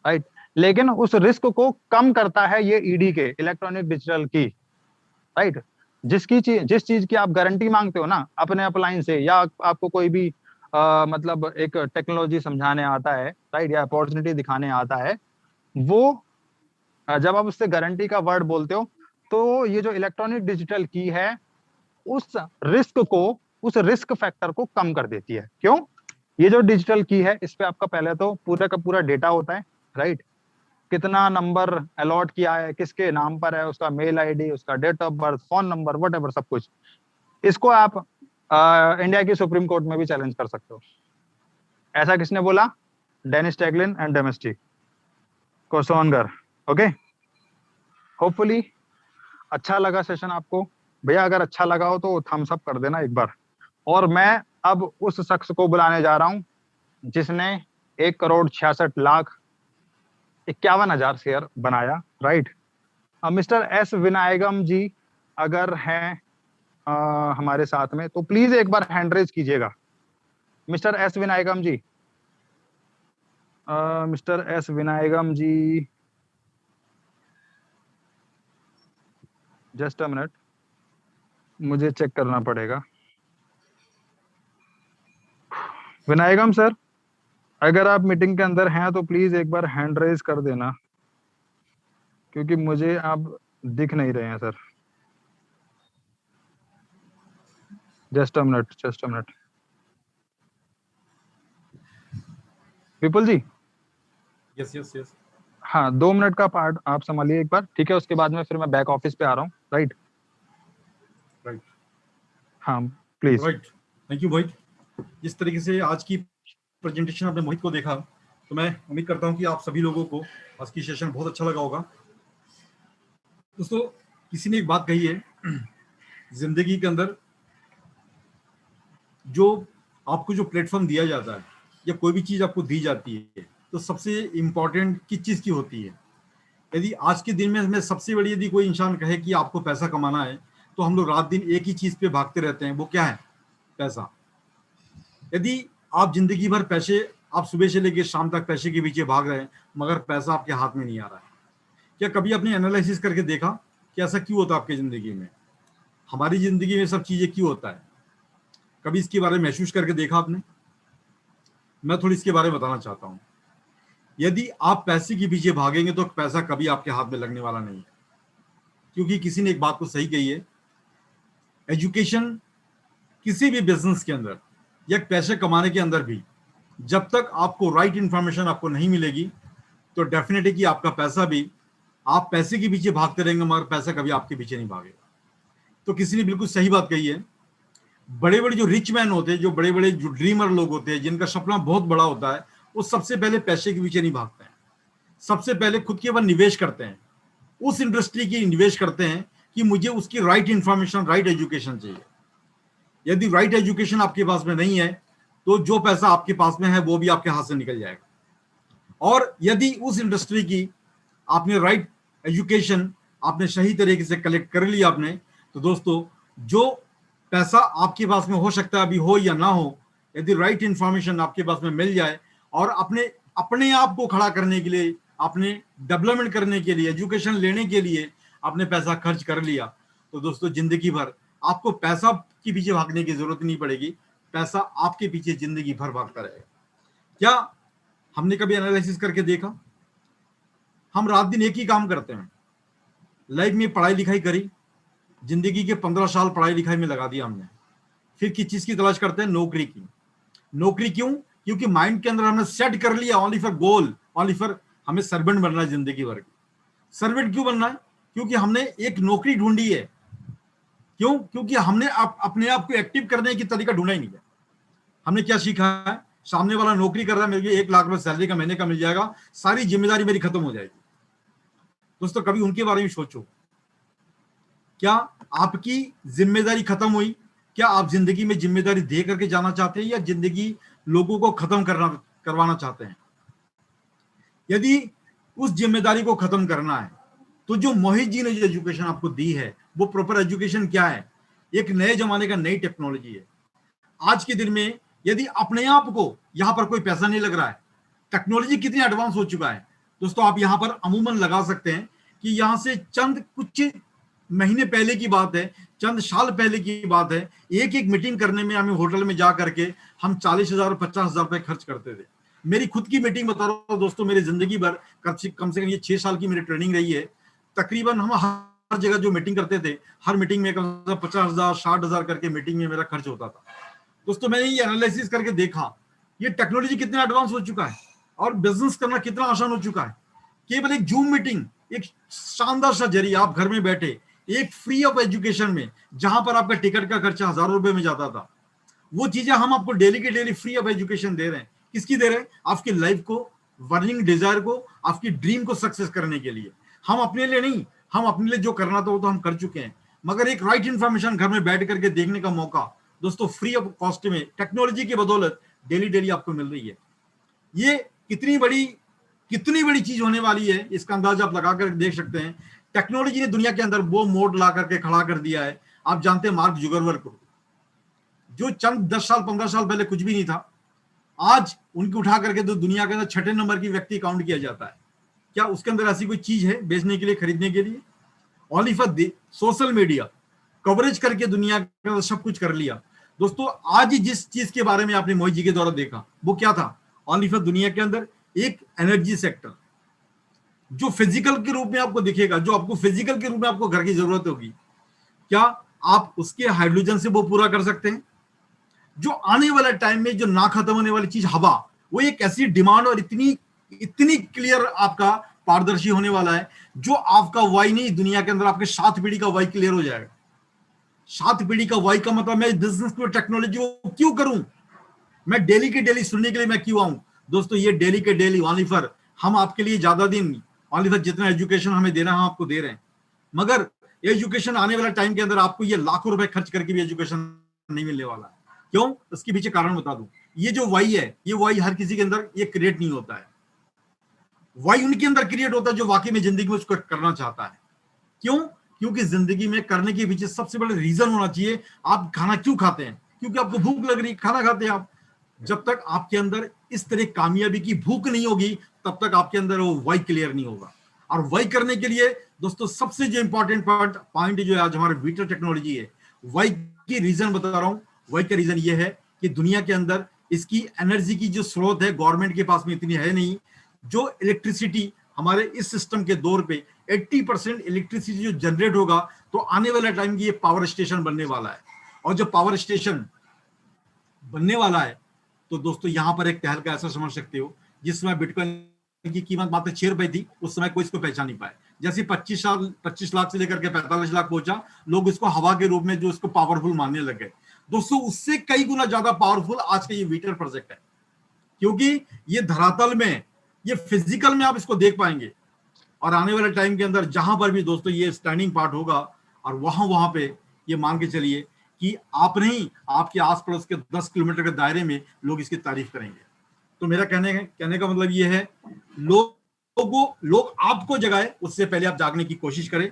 राइट। लेकिन उस रिस्क को कम करता है ये ईडी के, इलेक्ट्रॉनिक डिजिटल की, राइट। जिस चीज की आप गारंटी मांगते हो ना अपने अपलाइन से, या आपको कोई भी मतलब एक टेक्नोलॉजी समझाने आता है, राइट, या अपॉर्चुनिटी दिखाने आता है, वो जब आप उससे गारंटी का वर्ड बोलते हो, तो ये जो इलेक्ट्रॉनिक डिजिटल की है उस उस रिस्क फैक्टर को कम कर देती है। क्यों? ये जो डिजिटल की है इस पे आपका पहले तो पूरा का पूरा डेटा होता है, राइट, कितना नंबर अलॉट किया है, किसके नाम पर है, उसका मेल आईडी, उसका date of birth, phone number, whatever, सब कुछ। इसको आप इंडिया की सुप्रीम कोर्ट में भी चैलेंज कर सकते हो। ऐसा किसने बोला? डेनिस टैगलिन एंड डेमेस्टी कोसोनगर। ओके, होपफुली अच्छा लगा सेशन आपको। भैया अगर अच्छा लगा हो तो थम्स अप कर देना एक बार। और मैं अब उस शख्स को बुलाने जा रहा हूं जिसने 1,66,51,000 शेयर बनाया, right. Mister S Vinayakam ji अगर हैं हमारे साथ में, तो प्लीज एक बार हैंड रेज कीजिएगा। Mister S Vinayakam ji, mister S Vinayakam ji, just a minute, मुझे चेक करना पड़ेगा। विनायकम सर, अगर आप मीटिंग के अंदर हैं तो प्लीज एक बार हैंड रेज कर देना, क्योंकि मुझे आप दिख नहीं रहे हैं sir. Just a minute, just a minute. Vipul ji, yes yes yes. हाँ 2 मिनट का पार्ट आप संभालिए एक बार, ठीक है? उसके बाद में फिर मैं बैक ऑफिस पे आ रहा हूँ, राइट? राइट हाँ प्लीज। राइट। थैंक यू मोहित। जिस तरीके से आज की प्रेजेंटेशन आपने मोहित को देखा, तो मैं उम्मीद करता हूं कि आप सभी लोगों को आज की सेशन बहुत अच्छा लगा होगा। दोस्तों, किसी ने एक बात कही है, जिंदगी के अंदर जो आपको जो प्लेटफॉर्म दिया जाता है या कोई भी चीज आपको दी जाती है, तो सबसे इंपॉर्टेंट किस चीज की होती है? यदि आज के दिन में हमें सबसे बड़ी यदि कोई इंसान कहे कि आपको पैसा कमाना है, तो हम लोग रात दिन एक ही चीज पे भागते रहते हैं, वो क्या है? पैसा। यदि आप जिंदगी भर पैसे, आप सुबह से लेकर शाम तक पैसे के पीछे भाग रहे हैं, मगर पैसा आपके हाथ में नहीं आ रहा है, क्या कभी आपने एनालिसिस करके देखा कि ऐसा क्यों होता है आपकी जिंदगी में? हमारी जिंदगी में सब चीजें क्यों होता है? कभी इसके बारे में महसूस करके देखा आपने? मैं थोड़ी इसके बारे में बताना चाहता हूँ। यदि आप पैसे के पीछे भागेंगे तो पैसा कभी आपके हाथ में लगने वाला नहीं है, क्योंकि किसी ने एक बात को सही कही है, एजुकेशन किसी भी बिजनेस के अंदर या पैसे कमाने के अंदर भी, जब तक आपको राइट इंफॉर्मेशन आपको नहीं मिलेगी, तो डेफिनेट है कि आपका पैसा भी, आप पैसे के पीछे भागते रहेंगे मगर पैसा कभी आपके पीछे नहीं भागेगा। तो किसी ने बिल्कुल सही बात कही है। बड़े बड़े जो रिच मैन होते हैं, जो बड़े बड़े जो ड्रीमर लोग होते हैं, जिनका सपना बहुत बड़ा होता है, वो सबसे पहले पैसे के पीछे नहीं भागते हैं, सबसे पहले खुद के ऊपर निवेश करते हैं, उस इंडस्ट्री की निवेश करते हैं कि मुझे उसकी राइट इंफॉर्मेशन, राइट एजुकेशन चाहिए। यदि राइट एजुकेशन आपके पास में नहीं है, तो जो पैसा आपके पास में है वो भी आपके हाथ से निकल जाएगा। और यदि उस इंडस्ट्री की आपने राइट एजुकेशन आपने सही तरीके से कलेक्ट कर लिया आपने, तो दोस्तों जो पैसा आपके पास में हो सकता है अभी हो या ना हो, यदि राइट इंफॉर्मेशन आपके पास में मिल जाए और अपने अपने आप को खड़ा करने के लिए, अपने डेवलपमेंट करने के लिए, एजुकेशन लेने के लिए आपने पैसा खर्च कर लिया, तो दोस्तों जिंदगी भर आपको पैसा के पीछे भागने की जरूरत नहीं पड़ेगी, पैसा आपके पीछे जिंदगी भर भागता रहेगा। क्या हमने कभी एनालिसिस करके देखा? हम रात दिन एक ही काम करते हैं, लाइफ में पढ़ाई लिखाई करी, जिंदगी के 15 साल पढ़ाई लिखाई में लगा दिया हमने, फिर किस चीज की तलाश करते हैं? नौकरी की। नौकरी क्यों? क्योंकि माइंड के अंदर हमने सेट कर लिया only for goal, only for हमें सर्वेंट बनना है जिंदगी भर की। सर्वेंट क्यों बनना है? क्योंकि हमने एक नौकरी ढूंढी है। क्यों? क्योंकि हमने अपने आप को एक्टिव करने की तरीका ढूंढा ही नहीं है। हमने क्या सीखा है? सामने वाला नौकरी कर रहा है, मेरे 1 लाख रुपए सैलरी का महीने का मिल जाएगा, सारी जिम्मेदारी मेरी खत्म हो जाएगी। दोस्तों कभी उनके बारे में सोचो, क्या आपकी जिम्मेदारी खत्म हुई? क्या आप जिंदगी में जिम्मेदारी दे करके जाना चाहते हैं या जिंदगी लोगों को खत्म करवाना चाहते हैं? यदि उस जिम्मेदारी को खत्म करना है, तो जो मोहित जी ने जो एजुकेशन आपको दी है, वो प्रॉपर एजुकेशन क्या है? एक नए जमाने का नई टेक्नोलॉजी है। आज के दिन में यदि अपने आप को, यहां पर कोई पैसा नहीं लग रहा है, टेक्नोलॉजी कितनी एडवांस हो चुका है दोस्तों, आप यहां पर अमूमन लगा सकते हैं कि यहां से चंद कुछ महीने पहले की बात है, चंद साल पहले की बात है, एक एक मीटिंग करने में हमें होटल में जा करके हम 40,000 50,000 रुपए खर्च करते थे। मेरी खुद की मीटिंग बता रहा हूं दोस्तों, मेरी जिंदगी भर कम से कम ये 6 साल की मेरी ट्रेनिंग रही है। तकरीबन हम हर जगह जो मीटिंग करते थे, हर मीटिंग में कम से कम 50,000 60,000 करके मीटिंग में मेरा खर्च होता था। दोस्तों मैंने ये एनालिसिस करके देखा, ये टेक्नोलॉजी कितना एडवांस हो चुका है और बिजनेस करना कितना आसान हो चुका है। केवल एक जूम मीटिंग, एक शानदार सा जरिया, आप घर में बैठे एक फ्री ऑफ एजुकेशन में, जहां पर आपका टिकट का खर्चा हजारों रुपए में जाता था, वो चीजें हम आपको डेली के डेली फ्री ऑफ एजुकेशन दे रहे हैं। किसकी दे रहे हैं? आपकी लाइफ को, वर्निंग डिजायर को, आपकी ड्रीम को सक्सेस करने के लिए। हम अपने लिए नहीं, हम अपने लिए जो करना था वो तो हम कर चुके हैं, मगर एक राइट इंफॉर्मेशन घर में बैठ करके देखने का मौका दोस्तों फ्री ऑफ कॉस्ट में टेक्नोलॉजी की बदौलत डेली डेली आपको मिल रही है। ये कितनी बड़ी चीज होने वाली है, इसका अंदाजा आप लगा कर देख सकते हैं। टेक्नोलॉजी ने दुनिया के अंदर वो मोड ला करके खड़ा कर दिया है। आप जानते हैं मार्क जुगरबर्ग को, जो चंद 10 साल 15 साल पहले कुछ भी नहीं था, आज उनकी उठा करके तो दुनिया के अंदर 6ठे नंबर की व्यक्ति काउंट किया जाता है। क्या उसके अंदर ऐसी कोई चीज है बेचने के लिए, खरीदने के लिए? Only for social media coverage करके दुनिया के अंदर सब कुछ कर लिया। दोस्तों आज जिस चीज के बारे में आपने मोहित जी के द्वारा देखा, वो क्या था? ओनली फॉर दुनिया के अंदर एक एनर्जी सेक्टर, जो फिजिकल के रूप में आपको दिखेगा, जो आपको फिजिकल के रूप में आपको घर की जरूरत होगी। क्या आप उसके हाइड्रोजन से वो पूरा कर सकते हैं। जो आने वाला टाइम में जो ना खत्म होने वाली चीज हवा, वो एक ऐसी डिमांड और इतनी इतनी क्लियर आपका पारदर्शी होने वाला है, जो आपका वाई नहीं, दुनिया के अंदर आपके 7 पीढ़ी का वाई क्लियर हो जाएगा। 7 पीढ़ी का वाई का मतलब मैं बिजनेस में टेक्नोलॉजी को क्यों करूं, मैं डेली के डेली सुनने के लिए मैं क्यों आऊं। दोस्तों ये डेली के डेली ओनली फॉर, हम आपके लिए ज्यादा दिन ओनली फॉर जितना एजुकेशन हमें देना है हम आपको दे रहे हैं, मगर एजुकेशन आने वाला टाइम के अंदर आपको ये लाखों रुपए खर्च करके भी एजुकेशन नहीं मिलने वाला है। क्यों? उसके पीछे कारण बता दूं। ये जो वाई है, ये वाई हर किसी के अंदर ये क्रिएट नहीं होता है। वाई उनके अंदर क्रिएट होता है जो वाकई में जिंदगी में उसको करना चाहता है। क्यों? क्योंकि जिंदगी में करने के पीछे सबसे बड़ा रीजन होना चाहिए, आप खाना क्यों खाते हैं? क्योंकि आपको भूख लग रही, खाना खाते हैं आप। जब तक आपके अंदर इस तरह कामयाबी की भूख नहीं होगी, तब तक आपके अंदर वो वाई क्लियर नहीं होगा। और वाई करने के लिए दोस्तों सबसे जो इंपॉर्टेंट पॉइंट जो आज हमारे वीटर टेक्नोलॉजी है, वाई की रीजन बता रहा हूं। वाई का रीजन ये है कि दुनिया के अंदर इसकी एनर्जी की जो स्रोत है गवर्नमेंट के पास में इतनी है नहीं। जो इलेक्ट्रिसिटी हमारे इस सिस्टम के दौर पे 80% इलेक्ट्रिसिटी जो जनरेट होगा, तो आने वाला टाइम की ये पावर स्टेशन बनने वाला है। और जब पावर स्टेशन बनने वाला है, तो दोस्तों यहां पर एक तहलका ऐसा समझ सकते हो, जिस समय बिटकॉइन की कीमत मात्र 6 रुपए थी, उस समय कोई इसको पहचान नहीं पाया। जैसे 25 लाख से लेकर के 45 लाख पहुंचा, लोग इसको हवा के रूप में जो इसको पावरफुल मानने लगे। दोस्तों उससे कई गुना ज्यादा पावरफुल आज का ये वीटर प्रोजेक्ट है, क्योंकि ये धरातल में, ये फिजिकल में आप इसको देख पाएंगे। और आने वाले टाइम के अंदर जहां पर भी दोस्तों ये स्टैंडिंग पार्ट होगा, और वहां पे ये मान के चलिए कि आप नहीं, आपके आस पड़ोस के 10 किलोमीटर के दायरे में लोग इसकी तारीफ करेंगे। तो मेरा कहने का मतलब ये है, लोग आपको जगाए उससे पहले आप जागने की कोशिश करें।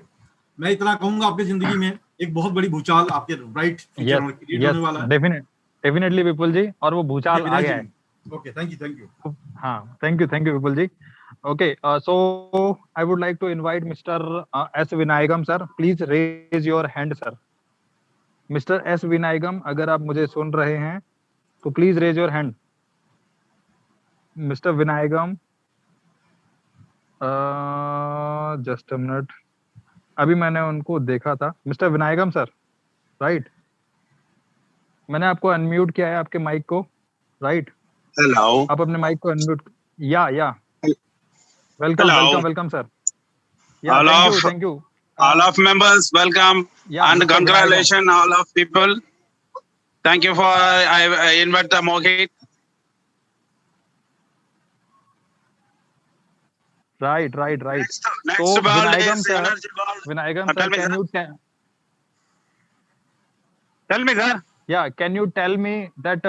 मैं इतना कहूंगा, आपकी जिंदगी में एक बहुत बड़ी भूचाल आपके राइट फ्यूचर क्रिएट होने वाला है। डेफिनेटली विपुल जी, और वो भूचाल आ गया है। Okay, thank you. हाँ, thank you Vipul ji. Okay, so I would like to invite Mr. S. Vinayagam sir. Please raise your hand, sir. Mr. S. Vinayagam, अगर आप मुझे सुन रहे हैं तो please raise your hand. Mr. Vinayagam, just a minute. अभी मैंने उनको देखा था। Mr. Vinayagam sir, right? मैंने आपको अनम्यूट किया है, आपके माइक को, right? Hello. आप अपने माइक को अनम्यूट, या welcome sir. Yeah, thank you. All of members, welcome, and Mr. congratulations all of people. Thank you for I invite the Mohit. Right. Next So ball Vinayagam is sir, energy ball. Vinayagam Tell sir, me, Tell me, sir. Yeah, can you tell me that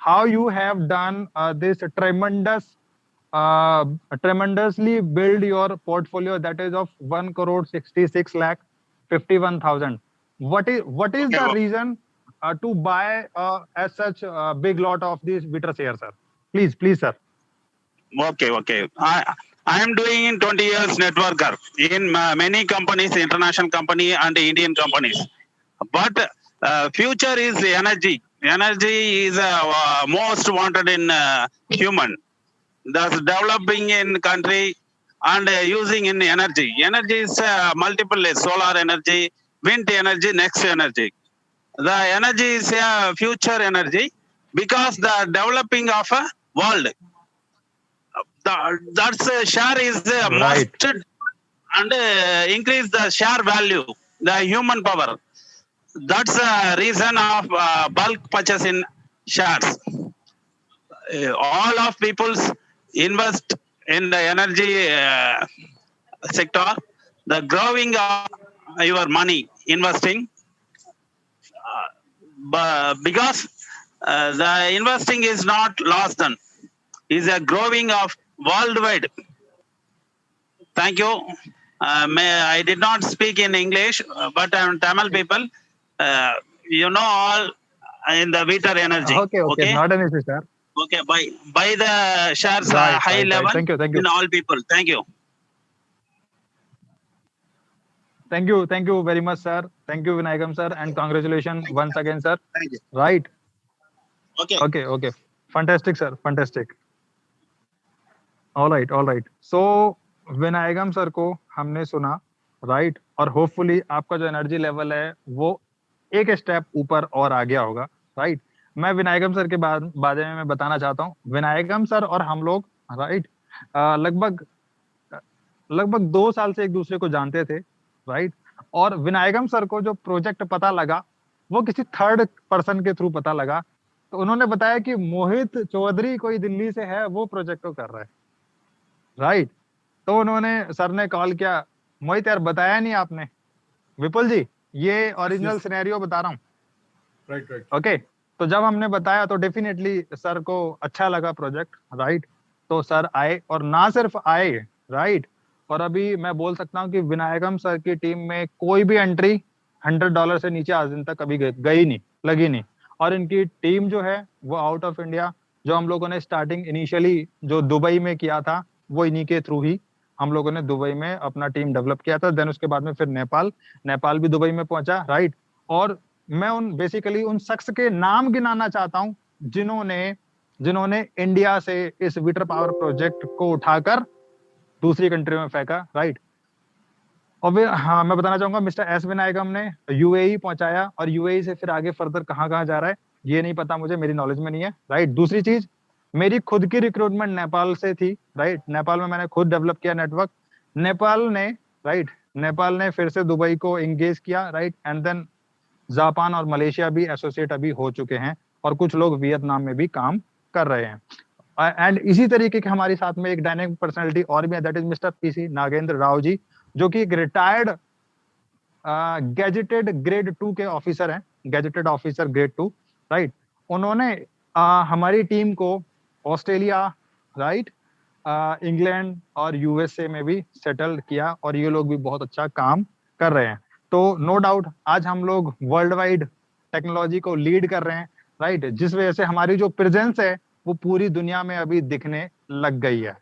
how you have done this tremendously build your portfolio that is of 1,66,51,000. What is Okay, the reason to buy as such big lot of these Vitra shares, sir? Please, sir. Okay. I am doing in 20 years networker in many companies, international company and Indian companies. But future is energy. Energy is most wanted in human. Thus developing in country and using in energy. Energy is multiple: solar energy, wind energy, next energy. The energy is future energy because the developing of a world. That's share is Right. must and increase the share value, the human power. That's the reason of bulk purchase in shares. All of people's invest in the energy sector. The growing of your money investing, because the investing is not lost done, is a growing of worldwide. Thank you. I did not speak in English, but I'm Tamil people. You know all in the Vitra energy. Okay. Not an issue, sir. Okay, buy the shares high level. Thank you. In all people. Thank you. Thank you very much, sir. Thank you, Vinayagam sir, and congratulations once again, sir. Thank you. Right. Okay. Fantastic, sir. Fantastic. All right. So Vinayagam sir को हमने सुना right, और hopefully आपका जो energy level है वो एक step ऊपर और आ गया होगा। राइट, मैं विनायकम सर के बारे में मैं बताना चाहता हूँ। विनायकम सर और हम लोग, राइट, लगभग लगभग 2 साल से एक दूसरे को जानते थे। राइट, और विनायकम सर को जो प्रोजेक्ट पता लगा वो किसी थर्ड पर्सन के थ्रू पता लगा। तो उन्होंने बताया कि मोहित चौधरी कोई दिल्ली से है, वो प्रोजेक्ट को कर रहा है। राइट, तो उन्होंने, सर ने कॉल किया, मोहित यार बताया नहीं आपने। विपुल जी, ये ओरिजिनल सिनेरियो बता रहा हूँ। Right right. ओके, तो जब हमने बताया तो डेफिनेटली सर को अच्छा लगा प्रोजेक्ट। राइट, तो सर आए, और ना सिर्फ आए, राइट, और अभी मैं बोल सकता हूँ कि विनायकम सर की टीम में कोई भी एंट्री $100 से नीचे आज दिन तक कभी गई नहीं, लगी नहीं। और इनकी टीम जो है वो आउट ऑफ इंडिया, जो हम लोगों ने स्टार्टिंग इनिशियली जो दुबई में किया था वो इन्हीं के थ्रू ही हम लोगों ने दुबई में अपना टीम डेवलप किया था। देन उसके बाद में फिर नेपाल भी दुबई में पहुंचा। राइट, और मैं बेसिकली उन शख्स के नाम गिनाना चाहता हूं जिन्होंने इंडिया से इस विटर पावर प्रोजेक्ट को उठाकर दूसरी कंट्री में फेंका। राइट, और हाँ, मैं बताना चाहूंगा मिस्टर एस विनायकम ने यूएई पहुंचाया, और यूएई से फिर आगे फर्दर कहाँ कहाँ जा रहा है ये नहीं पता मुझे, मेरी नॉलेज में नहीं है। राइट, दूसरी चीज, मेरी खुद की रिक्रूटमेंट नेपाल से थी। राइट, नेपाल में मैंने खुद डेवलप किया नेटवर्क। नेपाल ने फिर से दुबई को एंगेज किया। राइट, एंड देन जापान और मलेशिया भी एसोसिएट अभी हो चुके हैं, और कुछ लोग वियतनाम में भी काम कर रहे हैं। एंड इसी तरीके के हमारे साथ में एक डायनेमिक पर्सनालिटी और भी है, that is mister PC Nagendra Rao ji, जो कि एक रिटायर्ड गैजेटेड ग्रेड 2 के ऑफिसर हैं, गैजेटेड ऑफिसर ग्रेड 2। राइट, उन्होंने हमारी टीम को ऑस्ट्रेलिया, राइट, इंग्लैंड और यूएसए में भी सेटल किया, और ये लोग भी बहुत अच्छा काम कर रहे हैं। तो नो डाउट आज हम लोग वर्ल्ड वाइड टेक्नोलॉजी को लीड कर रहे हैं। राइट, जिस वजह से हमारी जो प्रेजेंस है वो पूरी दुनिया में अभी दिखने लग गई है।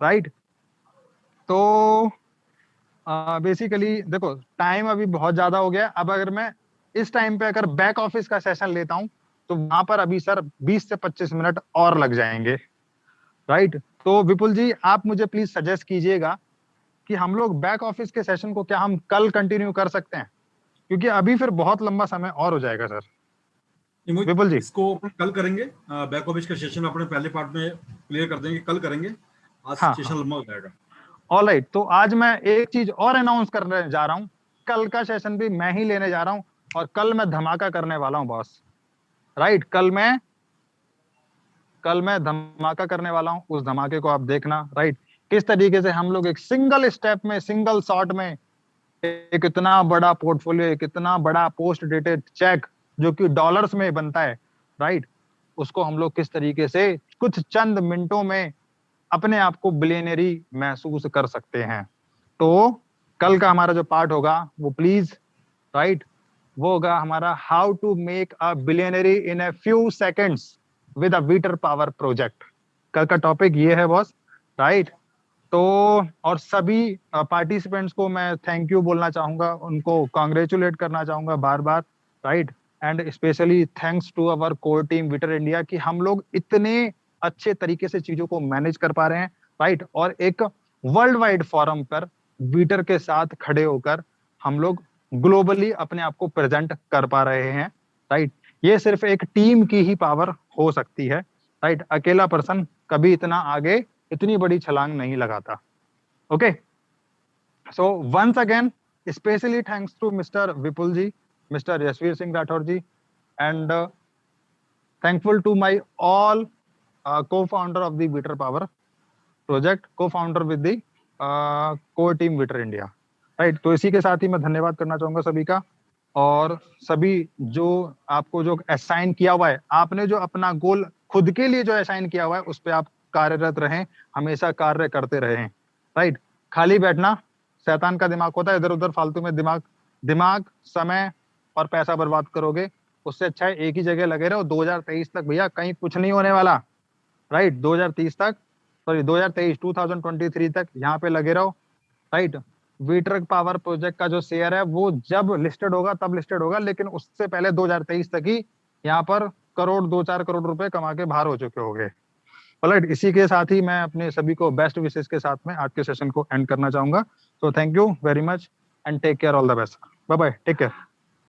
राइट, तो बेसिकली देखो टाइम अभी बहुत ज्यादा हो गया। अब अगर मैं इस टाइम पे अगर बैक ऑफिस का सेशन लेता हूं तो वहां पर अभी सर 20 से 25 मिनट और लग जाएंगे। राइट, तो विपुल जी आप मुझे प्लीज सजेस्ट कीजिएगा कि हम लोग बैक ऑफिस के सेशन को क्या हम कल कंटिन्यू कर सकते हैं, क्योंकि अभी फिर बहुत लंबा समय और हो जाएगा सर। विपुल जी, इसको कल करेंगे, बैक ऑफिस का सेशन अपने पहले पार्ट में क्लियर कर देंगे, कल करेंगे। आज सेशन लंबा हो जाएगा। ऑलराइट, तो आज मैं एक चीज और अनाउंस करने जा रहा हूं, कल का सेशन भी मैं ही लेने जा रहा हूं, और कल मैं धमाका करने वाला हूं बॉस। राइट, कल मैं धमाका करने वाला हूं, उस धमाके को आप देखना। राइट, किस तरीके से हम लोग एक सिंगल स्टेप में, सिंगल शॉट में एक इतना बड़ा पोर्टफोलियो, एक इतना बड़ा पोस्ट डेटेड चेक जो कि डॉलर्स में बनता है, राइट, उसको हम लोग किस तरीके से कुछ चंद मिनटों में अपने आप को बिलियनरी महसूस कर सकते हैं। तो कल का हमारा जो पार्ट होगा वो प्लीज, राइट, वो होगा हमारा how to make a billionaire in a few seconds with a Witter power project. कल का टॉपिक ये है बॉस। राइट, तो और सभी पार्टिसिपेंट्स को मैं थैंक यू बोलना चाहूंगा, उनको कॉन्ग्रेचुलेट करना चाहूंगा बार बार। Right, and specially thanks to our core team Witter India कि हम लोग इतने अच्छे तरीके से चीजों को मैनेज कर पा रहे हैं। राइट, और एक वर्ल्ड वाइड फोरम पर विटर के साथ खड़े होकर हम लोग ग्लोबली अपने आप को प्रेजेंट कर पा रहे हैं। राइट, ये सिर्फ एक टीम की ही पावर हो सकती है। राइट, अकेला पर्सन कभी इतना आगे इतनी बड़ी छलांग नहीं लगाता। Okay, so once again specially thanks to mister Vipul ji, mister Yashveer Singh Rathore ji, and thankful to my all co-founder of the Vitter Power project, co-founder with the core team Vitter India. Right, तो इसी के साथ ही मैं धन्यवाद करना चाहूंगा सभी का, और सभी जो आपको जो असाइन किया हुआ है, आपने जो अपना गोल खुद के लिए जो असाइन किया हुआ है उस पर आप कार्यरत रहें, हमेशा कार्य करते रहें। राइट, खाली बैठना शैतान का दिमाग होता है, इधर उधर फालतू में दिमाग समय और पैसा बर्बाद करोगे, उससे अच्छा है एक ही जगह लगे रहो। 2023 तक भैया कहीं कुछ नहीं होने वाला। राइट, 2023 तक यहाँ पे लगे रहो। राइट, विटर पावर प्रोजेक्ट का जो शेयर है वो जब लिस्टेड होगा तब लिस्टेड होगा, लेकिन उससे पहले 2023 तक ही यहाँ पर 2-4 करोड़ रुपए कमा के बाहर हो चुके होंगे। राइट, इसी के साथ ही मैं अपने सभी को बेस्ट विशेष के साथ में आज के सेशन को एंड करना चाहूंगा। So thank you very much and take care. All the best. Bye bye. Take care.